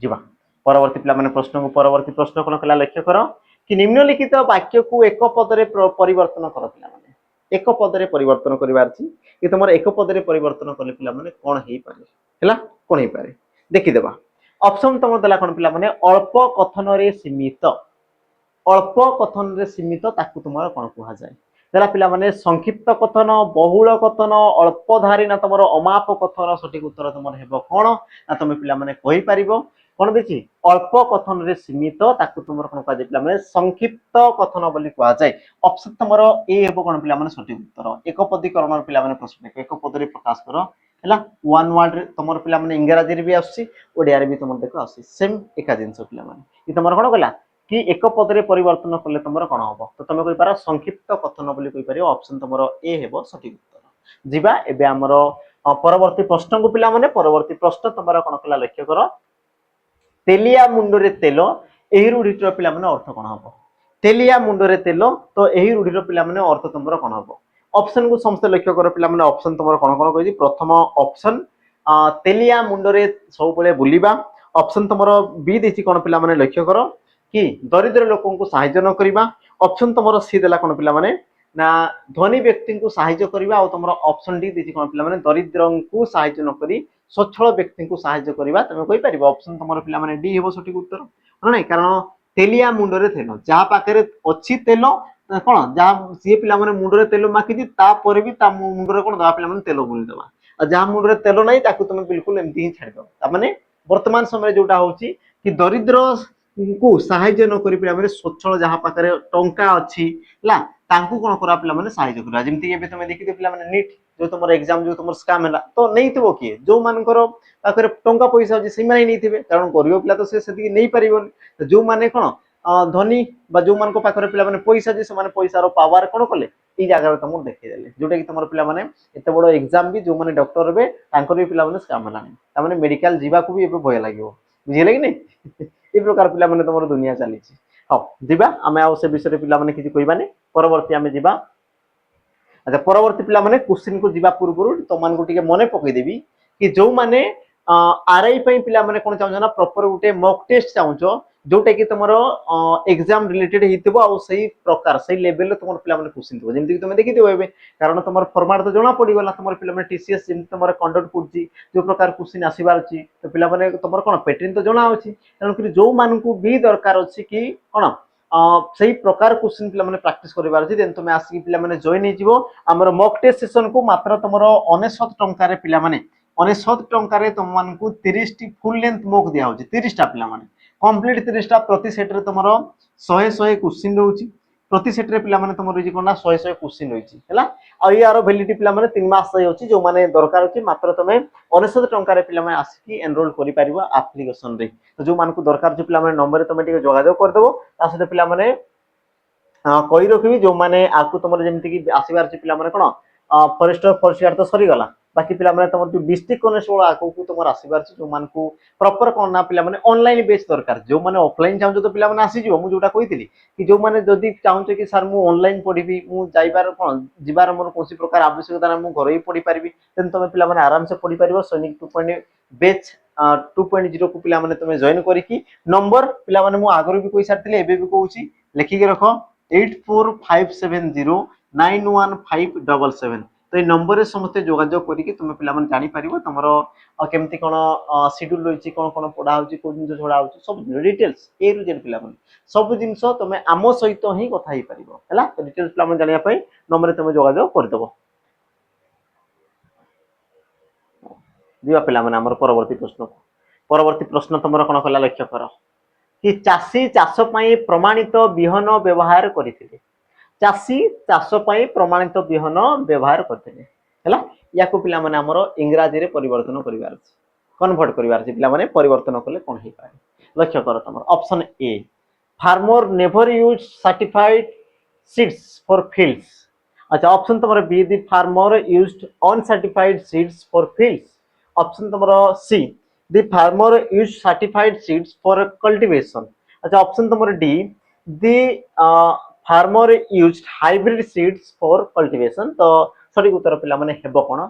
जीवा परवर्ती पिला माने प्रश्न को परवर्ती प्रश्न कौन कला लक्ष्य कर कि निम्नलिखित वाक्य को एक पदरे परिवर्तन कर पिला माने एक पदरे परिवर्तन करिवार छी कि तुम एक पदरे परिवर्तन कले पिला माने कोन हेई पारे हैला कोन हेई पारे देखि देबा ऑप्शन तुम देला कोन पिला माने अल्प कथन रे सीमित अल्प कथन रे सीमित ताकू तुमर कोन कुहा जाय देला पिला माने संक्षिप्त कथन बहुल कथन अल्पधारी ना तुमर अमाप कथन सठिक उत्तर तुमर हेबो कोन ना तुम पिला माने कहि परिबो कोन देखि अल्प कथन रे सीमित ताकू तुमर कोन कुहा जाय पिला माने संक्षिप्त कथन बोली कुहा जाय ऑप्शन तुमर ए हेबो कोन पिला माने सठिक उत्तर एक पदीकरण पिला माने प्रश्न एक पद रे प्रकाश करो हैला वन वर्ड रे तुमर पिला माने इंग्रजी रे भी आसी ओडिया रे भी तुमर देखो आसी सेम एका जिंस पिला माने इ तुमर कोन कला कि एक पदरे परिवर्तन कले तुमर कोन हबो तो तुम कहि पारा संक्षिप्त कथन बोली कहि पारियो ऑप्शन तुमर ए हेबो सठिक उत्तर जीवा एबे हमरो परवर्ती प्रश्न को पिला माने परवर्ती प्रश्न तुमर कोन कला लक्ष्य करो तेलिया मुंडरे तेल एही रूढिटर पिला माने अर्थ कोन हबो तेलिया मुंडरे तेल तो एही रूढिर पिला माने अर्थ तुमर कोन हबो ऑप्शन को समस्त लक्ष्य करो पिला माने ऑप्शन तुमर कोन कोन कहि प्रथम ऑप्शन तेलिया मुंडरे सब बळे बुलिबा ऑप्शन तुमर बी देछि कोन पिला माने लक्ष्य करो कि दरिद्र लोकों को सहायता न करिबा ऑप्शन तुमर सी देला कोन पिला माने ना धनी व्यक्ति को सहायता करिबा और तुमर ऑप्शन डी देछि कोन पिला माने दरिद्र को सहायता न करी स्वच्छल व्यक्ति को सहायता करिबा तुम कहि परिबो ऑप्शन तुमर पिला माने डी हेबो सठिक उत्तर नै कारण तेलिया मुंडरे तेल जहा पाखरे अछि तेल कोन जहा सी पिला माने मुंडरे तेल माखि दी ता परे भी ता मुंडरे कोन दवा पिला माने तेल बुली देबा आ जहा मुंडरे तेल नै ताकू तुम बिल्कुल एमती ही छाड़ दो ता माने वर्तमान समय जोटा होची कि दरिद्र को सहायता न करी पिला माने स्वच्छल जहा पाखरे टंका अछि ला तांकू कोन करा पिला माने सहायता करा जेमती एबे तुम देखि दे पिला माने नीट जो तुमर एग्जाम जो तुमर स्कैम हला तो नै थिबो कि जो मानकर पाखरे टंका पैसा अछि से माने नै थिबे कारण गरीब पिला तो से सेति नै परिबोन तो जो माने कोन धनी बा जो मान को पाखरे पिला माने पैसा जे से माने पैसा रो पावर कोन कले ई जगह रे तुम देखि देले जोटा कि तुमर पिला माने एते बडो एग्जाम भी जो माने डॉक्टर रे तांकर भी पिला माने स्कैम हला ता माने मेडिकल जीवा को भी एबे भय लागिवो बुझिले कि नै ए प्रकार पिला माने तुमर दुनिया चली छी हां जीवा हमें आ से विषय रे पिला माने किछि कहिबाने परवर्ती हमें जीवा अच्छा परवर्ती पिला माने क्वेश्चन को जीवा पूर्व तो मान को टिके मने पकई देबी कि जो माने आरआई पई पिला माने कोन चाहौ ना प्रॉपर उटे मॉक टेस्ट चाहौ जोटा कि तुमरो एग्जाम रिलेटेड हितबो आ सही प्रकार सही लेवल रे तुमर पिला माने क्वेश्चन दिबो जेमति कि तुम देखि दिबो एबे कारण तुमर फॉर्मेट तो जणा पड़ी गला तुमर पिला माने टीसीएस जेमति तुमर कंडक्ट पुरची जो प्रकार क्वेश्चन आसीबार छी तो पिला माने तुमर कोन पैटर्न तो जणा होची तन कि जो मान को भी दरकार अछि कि कोन सही प्रकार क्वेश्चन पिला माने प्रैक्टिस करिबार अछि देन तुम आसी पिला माने जॉइन हे जिवो हमर मॉक टेस्ट सेशन को मात्र तुमर 99 टंका रे पिला माने 99 टंका रे तुम मान को 30 टी फुल लेंथ मॉक दिया होची 30 टा पिला माने कंप्लीट 30 टा प्रति सेट रे तुमर 100 क्वेश्चन रहउची प्रति सेट रे पिला माने तुमर जे कोना 100 क्वेश्चन रहउची हैला आ यार वैलिडिटी पिला माने 3 मास सही होची जो माने दरकार होची मात्र तुमे 99 टंका रे पिला माने आसी एनरोल करि परिबो एप्लीकेशन रे तो जो मान को दरकार जे पिला माने नंबर रे तुमे टिके जोगाजोग कर देबो ता सते पिला माने कहि रखिबी जो माने आकु तुमर जेमति कि आसीबार जे पिला माने कोन फॉरेस्टर फॉरेस्टर तो सरी गला बाकी पिला माने तुमर जो डिस्ट्रिक्ट कनेस्टेबल आकु को तुमर आसीबार छै जो मान को प्रॉपर कोन ना पिला माने ऑनलाइन बेस दरकार जो माने ऑफलाइन चाहौ तो पिला माने आसी जिवो मु जोटा कहितली कि जो माने जदी चाहौ कि सर मु ऑनलाइन पढिबी मु जाइबार कोन जिबार मोर कोनसी प्रकार आवश्यकता ना मु घर ही पढि परिबी तेन तुम पिला माने आराम से पढि परिबो सैनिक 2.0 बैच 2.0 को पिला माने तुम जॉइन करी कि नंबर पिला माने मु आगरो भी कोइ सारथिले एबे भी कहूची लिखि के रखो 8457091577 तो ये नंबर रे समस्त जोगाजोग करी कि तुम पिला माने जानि परिबो तमरो केमति कोन शेड्यूल रहिछि कोन कोन पढा होछि कोन दिन छोडा होछि सब डिटेल्स ए रु जेन पिला माने सब जिंस तुम आमो सहित ही कथा ही परिबो हैला तो डिटेल्स पिला माने जानिया पई नंबर रे तुम जोगाजोग कर देबो दिवा पिला माने हमर परवर्ती प्रश्न तुमरो कोन कला लक्ष्य करो कि चासी चाष पई प्रमाणित बिहन व्यवहार करथिले चासी चाष पई प्रमाणित बिहन व्यवहार करथिले हैला या को पिला माने हमरो इंग्रजी रे परिवर्तन करिवार अछि कन्वर्ट करिवार अछि पिला माने परिवर्तन करले कोन हे पारे लक्ष्य करो तमरो option A farmer never use certified seeds for fields अच्छा ऑप्शन तमरो B the farmer used uncertified seeds for fields option तमरो C the farmer use certified seeds for cultivation. अच्छा ऑप्शन तुम D the farmer use hybrid seeds for cultivation. तो सठिक उत्तर पिला माने हेबो कोन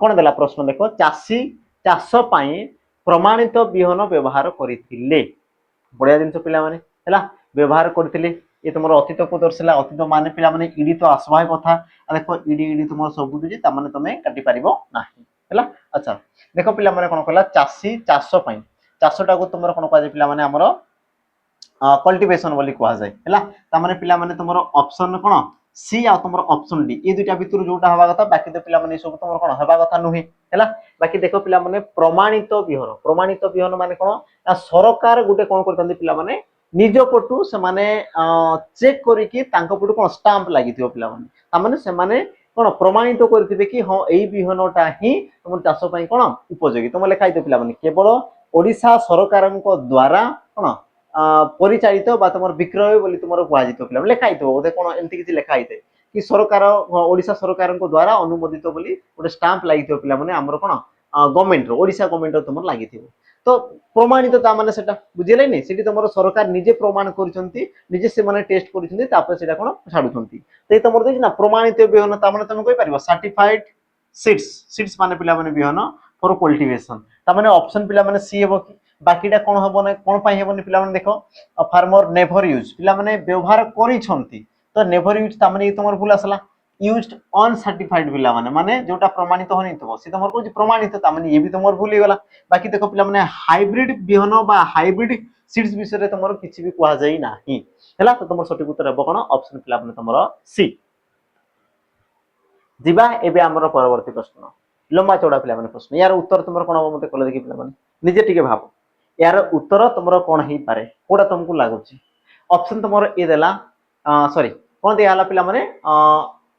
कोन देला प्रश्न देखो चासी चाष पई प्रमाणित बिहन व्यवहार करथिले। बढ़िया जिनस पिला माने हैला व्यवहार करथिले ये तुम अतीत को दर्शाला अतीत माने पिला माने इडी तो आसवा कथा देखो इडी इडी तुम सब बुझी ता माने तुम काटि पारिबो नाही हैला। अच्छा देखो पिला माने कोन कहला चासी चाष पई चाषटा को तुम कोन कहै पिला माने हमरो कल्टीवेशन बोली कहा जाए हैला। ता माने पिला माने तुमरो ऑप्शन कोन सी आ तुमरो ऑप्शन डी ये दुटा भितर जोटा हवा कथा बाकी तो पिला माने सब तुमरो कोन हवा कथा नुहे हैला। बाकी देखो पिला माने प्रमाणित बिहन माने कोन सरकार गुटे कोन करतंदी पिला माने निज पटु से माने चेक करिकि तांको पटु कोन स्टाम्प लागिथियो पिला माने ता माने से माने कोन प्रमाणित करथिबे कि हां एई बिहनटा ही तुम चाष पई कोन उपयोगी तुम लेखाइतो पिला माने केवल ओडिशा सरकारनको द्वारा कोन परिचालित बा तुम विक्रय बोली तुम कहुत पिला लेखाई बोधे कौन एमती किसी लेखाई कि सरकार ओडिशा सरकार द्वारा अनुमोदित बोली गोटे स्टाम्प लगी पिला माने हमर कोन गवर्नमेंट ओडिशा गवर्नमेंट तुम लगी तो प्रमाणित माने सेटा बुझिले नै सेठी तुम सरकार निजे प्रमाण करछंती निजे से माने टेस्ट करछंती तापर सेटा कोन छाडुछंती ते तुमर देछि ना प्रमाणित बिहन ता माने तुम कहि परिबो सर्टिफाइड सीड्स सीड्स माने पिला माने बिहन फॉर कल्टीवेशन ता माने ऑप्शन पिला माने सी हेबो कि बाकीटा कौन हम ना कौन पाई हेबनी पिला माने देखो फार्मर नेवर यूज पिला माने व्यवहार करी छंती तो नेवर यूज ता माने तुमर भूल आसला यूज्ड अनसर्टिफाइड पिला माने जोटा प्रमाणित होनी तो से तुमर को प्रमाणित ता माने ये भी तुमर भूल गला। बाकी देखो पिला माने हाइब्रिड बिहन बा हाइब्रिड सीड्स विषय रे तुमर किछि भी कुआ जाई नाही हैला। तो तुमर सठिक उत्तर हेबो कोन ऑप्शन पिला माने तुमर सी। जिबा एबे हमर परवर्ती प्रश्न लंबा चौड़ा पिला माने प्रश्न यार उत्तर तुमर कोन हो मते कहले देखि पिला माने निजे टिके भाबो यार उत्तर तुमर कौन हो पारे कोडा तुमको लगुच ऑप्शन तुमर ए देला सॉरी कौन दिया पिला माने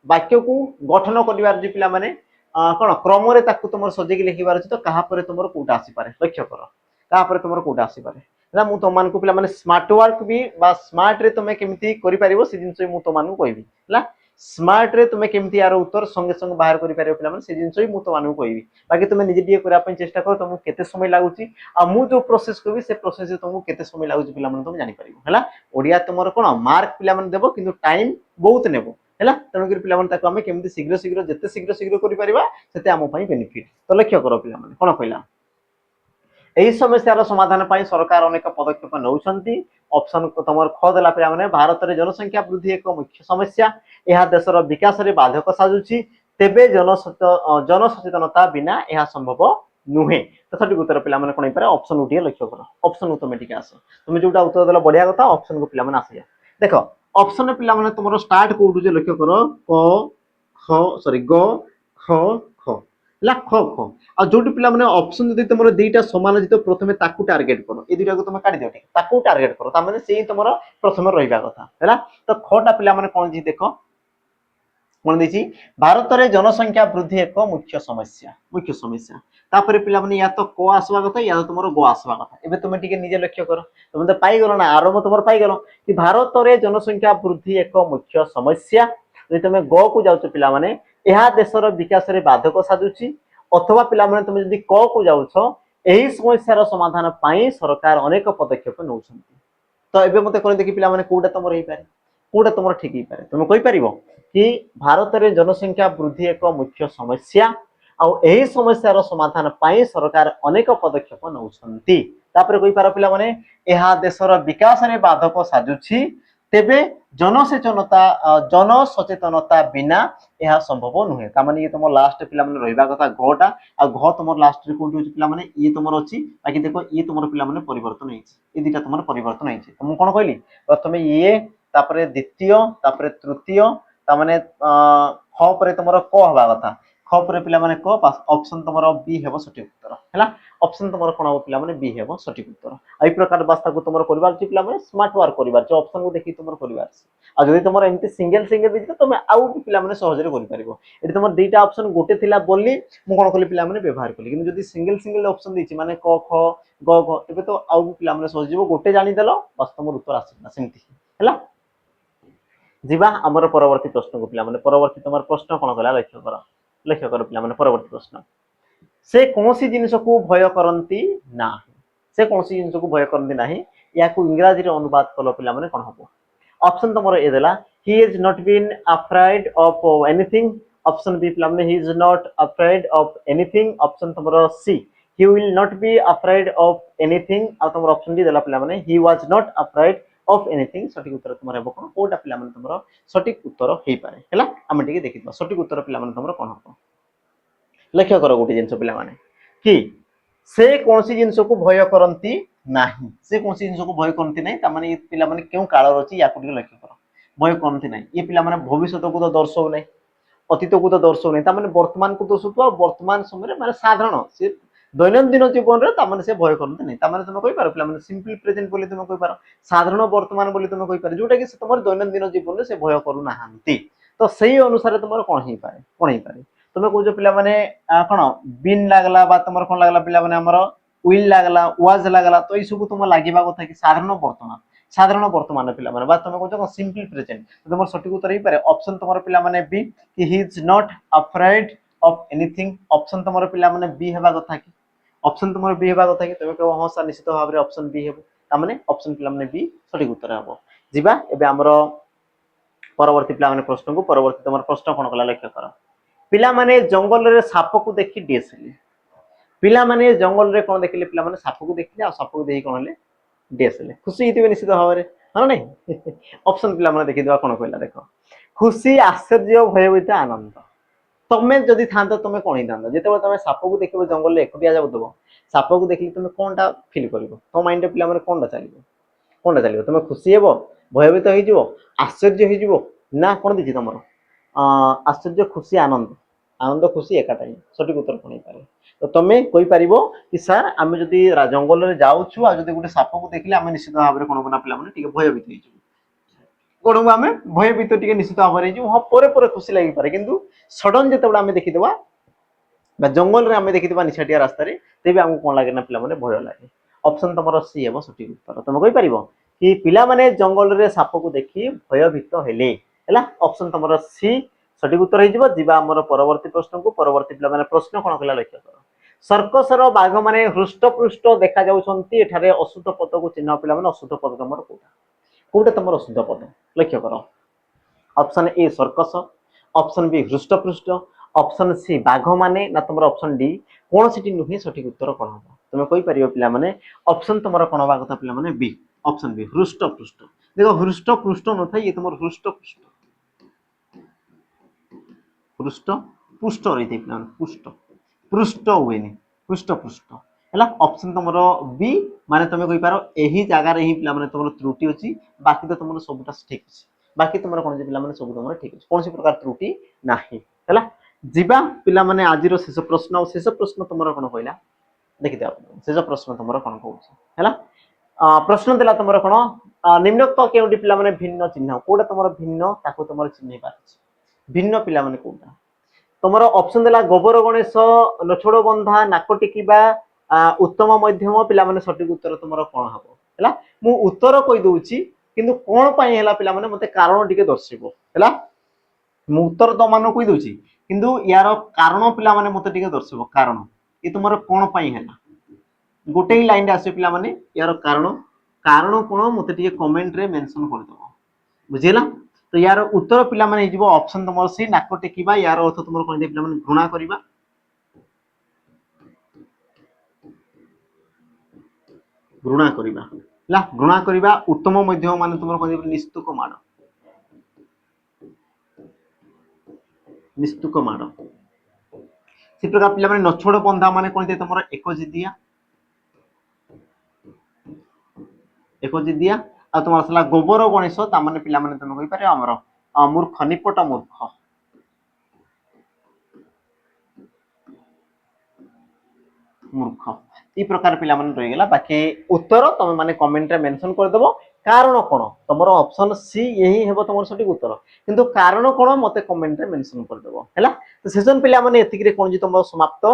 वाक्य को गठन करिवार जे पिला माने कोन क्रम रे ताकू तुमर सजेकी लिखिबार अछि तो कहा परे तुमर कोटा आसी पारे लक्ष्य करो कहा परे तुमर कोटा आसी पारे ना मु तो मान को पिला माने स्मार्ट वर्क भी बा स्मार्ट रे तुमे केमिति करि पारिबो से जिंस मु तो मान को कहबी हला स्मार्ट रे तुमे केमिति यार उत्तर संगे संगे बाहर करि पारिबो पिला माने से जिंस मु तो मान को कहबी। बाकी तुमे निजे दिए करा पय चेष्टा करो तुमको केते समय लागुची आ मु जो प्रोसेस करबी से प्रोसेस तुमको केते समय लागुची पिला माने तुम जानि पारिबो हला। ओडिया तुमर कोन मार्क पिला माने देबो किंतु टाइम बहुत नेबो हैला तनो कर पिला माने ताको हमें केमिति शीघ्र शीघ्र जते शीघ्र शीघ्र करि परिबा सेते हम पई बेनिफिट तो लक्ष्य करो पिला माने कोन कहला एही समस्यार समाधान पाई सरकार अनेक पदक्षेप नौछंती। ऑप्शन को तुमर ख देला पिला माने भारत रे जनसंख्या वृद्धि एक मुख्य समस्या यह देशर विकास रे बाधक साजुची तेबे जनसचेतनता बिना यह संभव नुहे। तो सठिक उत्तर पिला माने कोन पारे ऑप्शन उठिए लक्ष्य करो ऑप्शन ऑटोमेटिक आसे तुम जोटा उत्तर देला बढ़िया कथा ऑप्शन को पिला माने आसे देखो ऑप्शन पिला माने तुमरो स्टार्ट कोडु जे लक्ष्य करो क ख सॉरी ग ख ख ला ख ख आ जोटी पिला माने ऑप्शन जदी तुमरो दुईटा समान अछि तो प्रथमे ताकू टार्गेट करो ए दुईटा को तुम काटी दियो ठीक ताकू टार्गेट करो ता माने सेही तुमरो प्रथमे रहिबा कथा हैला। तो खटा पिला माने कोन जी देखो कोन देछि भारत रे जनसंख्या वृद्धि एक मुख्य समस्या तापर पिला माने या तो को आसवा कथा या तो तुमरो गो आसवा कथा एबे तुमे टिके निजे लक्ष्य करो तुम तो पाई गेलो ना आरंभ तुमर पाई गेलो कि भारत रे जनसंख्या वृद्धि एक मुख्य समस्या जे तुमे गो को जाउछ पिला माने यह देशर विकास रे बाधक साजुची अथवा पिला माने तुमे जदी क को जाउछ एही समस्यार समाधान पाई सरकार अनेक पदक्षेप नौछंती। तो एबे मते कोन देखि पिला माने कोडा तुमर हेई पारे कोडा तुमर ठीक हेई पारे तुमे कहि परिबो कि भारत रे जनसंख्या वृद्धि एक मुख्य समस्या आ एही समस्यार समाधान पाई सरकार अनेक पदक्षेप नौछंती तापर कहि पारो पिला माने यह देशर विकास रे बाधक साजुची तेबे जनसचेतनता बिना यह संभव नुहे ता माने ये तुम लास्ट पिला माने रहिबा कथा घटा आ घ तुम लास्ट रे कोंटी होची पिला माने ये तुमर अछि बाकी देखो ये तुमर पिला माने परिवर्तन होईछि ये दिटा तुमर परिवर्तन होईछि तुम कोन कहली प्रथमे ये तापरे द्वितीय तापरे तृतीय ता माने ख परे तुमर क हबा कथा ख परे पिला माने क पास ऑप्शन तुमर बी हेबो सठिक उत्तर हैला ऑप्शन तुमर कोन हो पिला माने बी हेबो सठिक उत्तर। एई प्रकार वास्ता को तुमर परिवार छि पिला माने स्मार्ट वर्क परिवार छि ऑप्शन को देखि तुमर परिवार छि आ जदि तुमर एंती सिंगल सिंगल दिछि तुम आउ पिला माने सहज रे करि परिबो एटी तुमर दुईटा ऑप्शन गोटे थिला बोली मु कोन कहली पिला माने व्यवहार कली किंतु जदि सिंगल सिंगल ऑप्शन दिछि माने क ख ग घ एबे तो आउ पिला माने सहज जीवो गोटे जानि देलो बस तुमर उत्तर आसीना सेमति हैला। जिबा हमर परवर्ती प्रश्न को पिला माने परवर्ती तुमर प्रश्न कोन कला लक्ष्य करो पिला माने परवर्ती प्रश्न से कौनसी जिनिस को भय करती ना, से कौनसी जिनिस को भय करती ना, या इंग्राजी रे अनुवाद कल पिला माने कोन हबो? ऑप्शन तुमरो ए देला, he is not been afraid of anything. Option B पिला माने he is not afraid of anything. Option तुमरो C, he will not be afraid of anything। आ तुमरो ऑप्शन डी देला पिला माने he was not afraid of anything। सठिक उत्तर तुमरो हेबो कोन? कोटा पिला माने तुमरो सठिक उत्तर हेई पारे हैला। हम टिके देखिबा सठिक उत्तर पिला माने तुमरो कोन हबो? लक्ष्य करो गोटे जिनस पिला माने कि से कौनसी जिनस को भय करती नाही, से कौनसी जिनस को भय करती नाही, ता माने ये पिला माने केउ काल रची या को लक्ष्य करो। भय करती नाही ये पिला माने भविष्यत को तो दर्शाउ नाही, अतीत को तो दर्शाउ नाही, ता माने वर्तमान को दर्शाउ। वर्तमान समय रे माने साधारण से दैनंदिन जीवन रे ता माने से भय करती नाही। ता माने तुम कहि पारो पिला माने सिंपल प्रेजेंट बोली तुम कहि पारो, साधारण वर्तमान बोली तुम कहि पारो, जोटा कि से तुम दैनंदिन जीवन रे से भय करू नाहंती। तो सही अनुसार तुम कोन हेई पारे, कोन हेई पारे? तुम कौच पिला माने कौन बिन लागला बा तुम कौन लागला पिला माने हमर विल लागला, वाज लागला, तो ई सब तुम लागिबा कथा कि साधारण वर्तमान, साधारण वर्तमान पिला माने बा तुम कौच सिंपल प्रेजेंट। तो तुम सठिक उत्तर ही पारे ऑप्शन तुम पिला माने बी, कि ही is not afraid of anything. Option तुम पिला माने बी हेबा कथा कि, ऑप्शन तुम बी हेबा कथा कि तुम कह हां सर निश्चित भाव रे ऑप्शन बी हेबो। ता माने ऑप्शन पिला माने बी सठिक उत्तर हेबो। जिबा एबे हमर परवर्ती पिला माने प्रश्न को, परवर्ती तुम प्रश्न कोन कला लक्ष्य करो। पिला माने जंगल रे साप को देखि डेसले, पिला माने जंगल रे कोन देखिले? पिला माने साप को देखिले आ साप को देखि कोन ले डेसले, खुशी हितिबे निश्चित भाव रे, हां नै? ऑप्शन पिला माने देखि देबा कोन कहला देखो, खुशी, आश्चर्य, भयभीत, आनंद। तमे जदि थांत तमे कोन ही थांत जेते तमे साप को देखिबो जंगल रे एकुटिया जाउतबो, साप को देखि तमे कोनटा फील करिवो? तो माइंड रे पिला माने कोनटा चलिबो, कोनटा चलिबो? तमे खुशी हेबो, भयभीत होई जिवो, आश्चर्य होई जिवो, ना कोन दिछि तमरो? आश्चर्य, खुशी, आनंद, आनंद खुशी एकाटा ही सठिक उत्तर कोन पारे? तो तमे कोइ परिबो कि सर आमे जदि जंगल रे जाउछु आ जदि गुटे साप को देखिले आमे निश्चित भाव रे कोन बना पिला माने टिके भयभीत होई जिवो, कोन आमे भयभीत टिके निश्चित भाव रे जिवो। हां परे परे खुशी लागि पारे, किंतु सडन जेते बडा आमे देखि देबा बा जंगल रे आमे देखि देबा निछाटिया रास्ता रे, तेबे हमको कोन लागे ना पिला माने भय लागे। ऑप्शन तमरो सी हेबो सठिक उत्तर। तमे कोइ परिबो कि पिला माने जंगल रे साप को देखि भयभीत हेले हैला। ऑप्शन तमरो सी सठिक उत्तर हो जिवो। जिबा हमर परवर्ती प्रश्न को, परवर्ती पिला माने प्रश्न कोन कला लक्ष्य करो। सर्कस रो बाघ माने हृष्टपृष्ट देखा जाउछंती, एठारे अशुद्ध पद को चिन्ह पिला माने अशुद्ध पद तमरो कोटा, कोटा तमरो अशुद्ध पद लक्ष्य करो। Option A circus, option B हृष्टपृष्ट, ऑप्शन सी बाघ माने, ना तमरो ऑप्शन डी कोन सिटी नुहे सठिक उत्तर कोन हो? तमे कोइ परिबो पिला माने ऑप्शन तमरो कोन बा कथा पिला माने बी, ऑप्शन बी हृष्टपृष्ट। देखो हृष्टपृष्ट न थाई, ये तमरो हृष्टपृष्ट, पृष्ठ पुष्ट रही थी पिला पुष्ट पृष्ठ हुएनी, पृष्ठ पृष्ठ हैला। ऑप्शन तमरो बी माने तमे कहि पारो एही जागा रे ही पिला माने तमरो त्रुटि अछि, बाकी तो तमरो सबटा ठीक अछि, बाकी तमरो कोन जे पिला माने सब तमरो ठीक अछि, कोनसी प्रकार त्रुटि नाही हैला। जिबा पिला माने आजि रो शेष प्रश्न, और शेष प्रश्न तमरो कोन कहला देखि दिया। शेष प्रश्न तमरो कोन कहउछि हैला। प्रश्न देला तमरो कोन, निम्नोक्त केउटी पिला माने भिन्न चिन्ह, कोडा तमरो भिन्न ताको तमरो चिन्ह पाछि, भिन्न पिला माने कोडा तमरो? ऑप्शन देला गोबर गणेश, नछोड़ बंधा, नाक टिकिबा, उत्तम मध्यम पिला माने सठिक उत्तर तमरो कोन हबो हैला। मु उत्तर कहि दउछि, किंतु कोन पई हैला पिला माने मते कारण टिके दर्शिबो हैला। मु उत्तर तो मानो कहि दउछि, किंतु यार कारण पिला माने मते टिके दर्शिबो, कारण ए तमरो कोन पई हैला, गोटे ही लाइन रे आसे पिला माने यार कारण, कारण कोन मते टिके कमेंट रे मेंशन कर दबो, बुझिला? तो यार उत्तर पिला माने हिजबो ऑप्शन तमरो सी नाक टेकिबा। यार अर्थ तमरो कोन दे पिला माने घृणा करिबा, घृणा करिबा ला, घृणा करिबा। उत्तम मध्यम माने तमरो कोन दे निस्तुक माड, निस्तुक माड। से प्रकार पिला माने नछोड़ बंधा माने कोन दे तमरो एको जिदिया, एको जिदिया। आ तमरो सला गोबर गणेश ता माने पिला माने तमे कहि पारे हमरो मूर्ख, निपट मूर्ख, मूर्ख। ई प्रकार पिला माने रहि गेला। बाकी उत्तर तमे माने कमेंट रे मेंशन कर देबो, कारण कोन तमरो ऑप्शन सी यही हेबो तमरो सठिक उत्तर, किंतु कारण कोन मते कमेंट रे मेंशन कर देबो हैला। तो सेशन पिला माने एतिक रे कोन जे तमरो समाप्त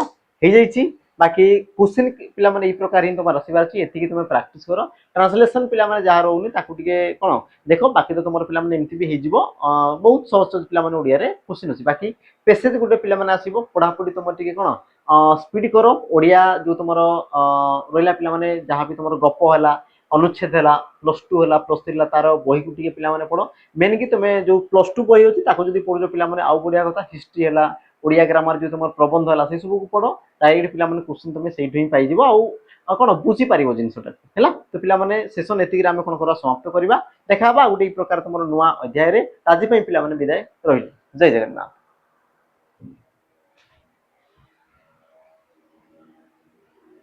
हे जाईची। बाकी क्वेश्चन पिला माने ई प्रकार ही तुम आसीबार अछि एतिकी तुम प्रैक्टिस करो ट्रांसलेशन पिला माने जहा रहउनी ताकू टिके कोन देखो बाकी तो तुमर पिला माने एमती भी हेजिबो बहुत सहज सहज पिला माने ओडिया रे क्वेश्चन अछि बाकी पेसेज गुटे पिला माने आसीबो पढा पढी तुमर टिके कोन स्पीड करो ओडिया जो तुमर रोइला पिला माने जहा भी तुमर गप हला अनुच्छेद हला +2 हला +3 हला तार बही को टिके पिला माने पढो मेन की तुमे जो +2 बही होची ताको जदी पढो पिला माने आउ बढिया कथा हिस्ट्री हला ओडिया ग्रामर जो तुमर प्रबंध हला से सब को पढो डायरेक्ट पिला माने क्वेश्चन तुमे सेठी ही पाई जिवो आ कोन बुझी पारिबो जिंसटा हैला तो पिला माने सेशन एतिक रे हम कोन करा समाप्त करबा देखाबा गुटे प्रकार तुमर नुवा अध्याय रे आजि पई पिला माने विदाय रहिल जय जगन्नाथ।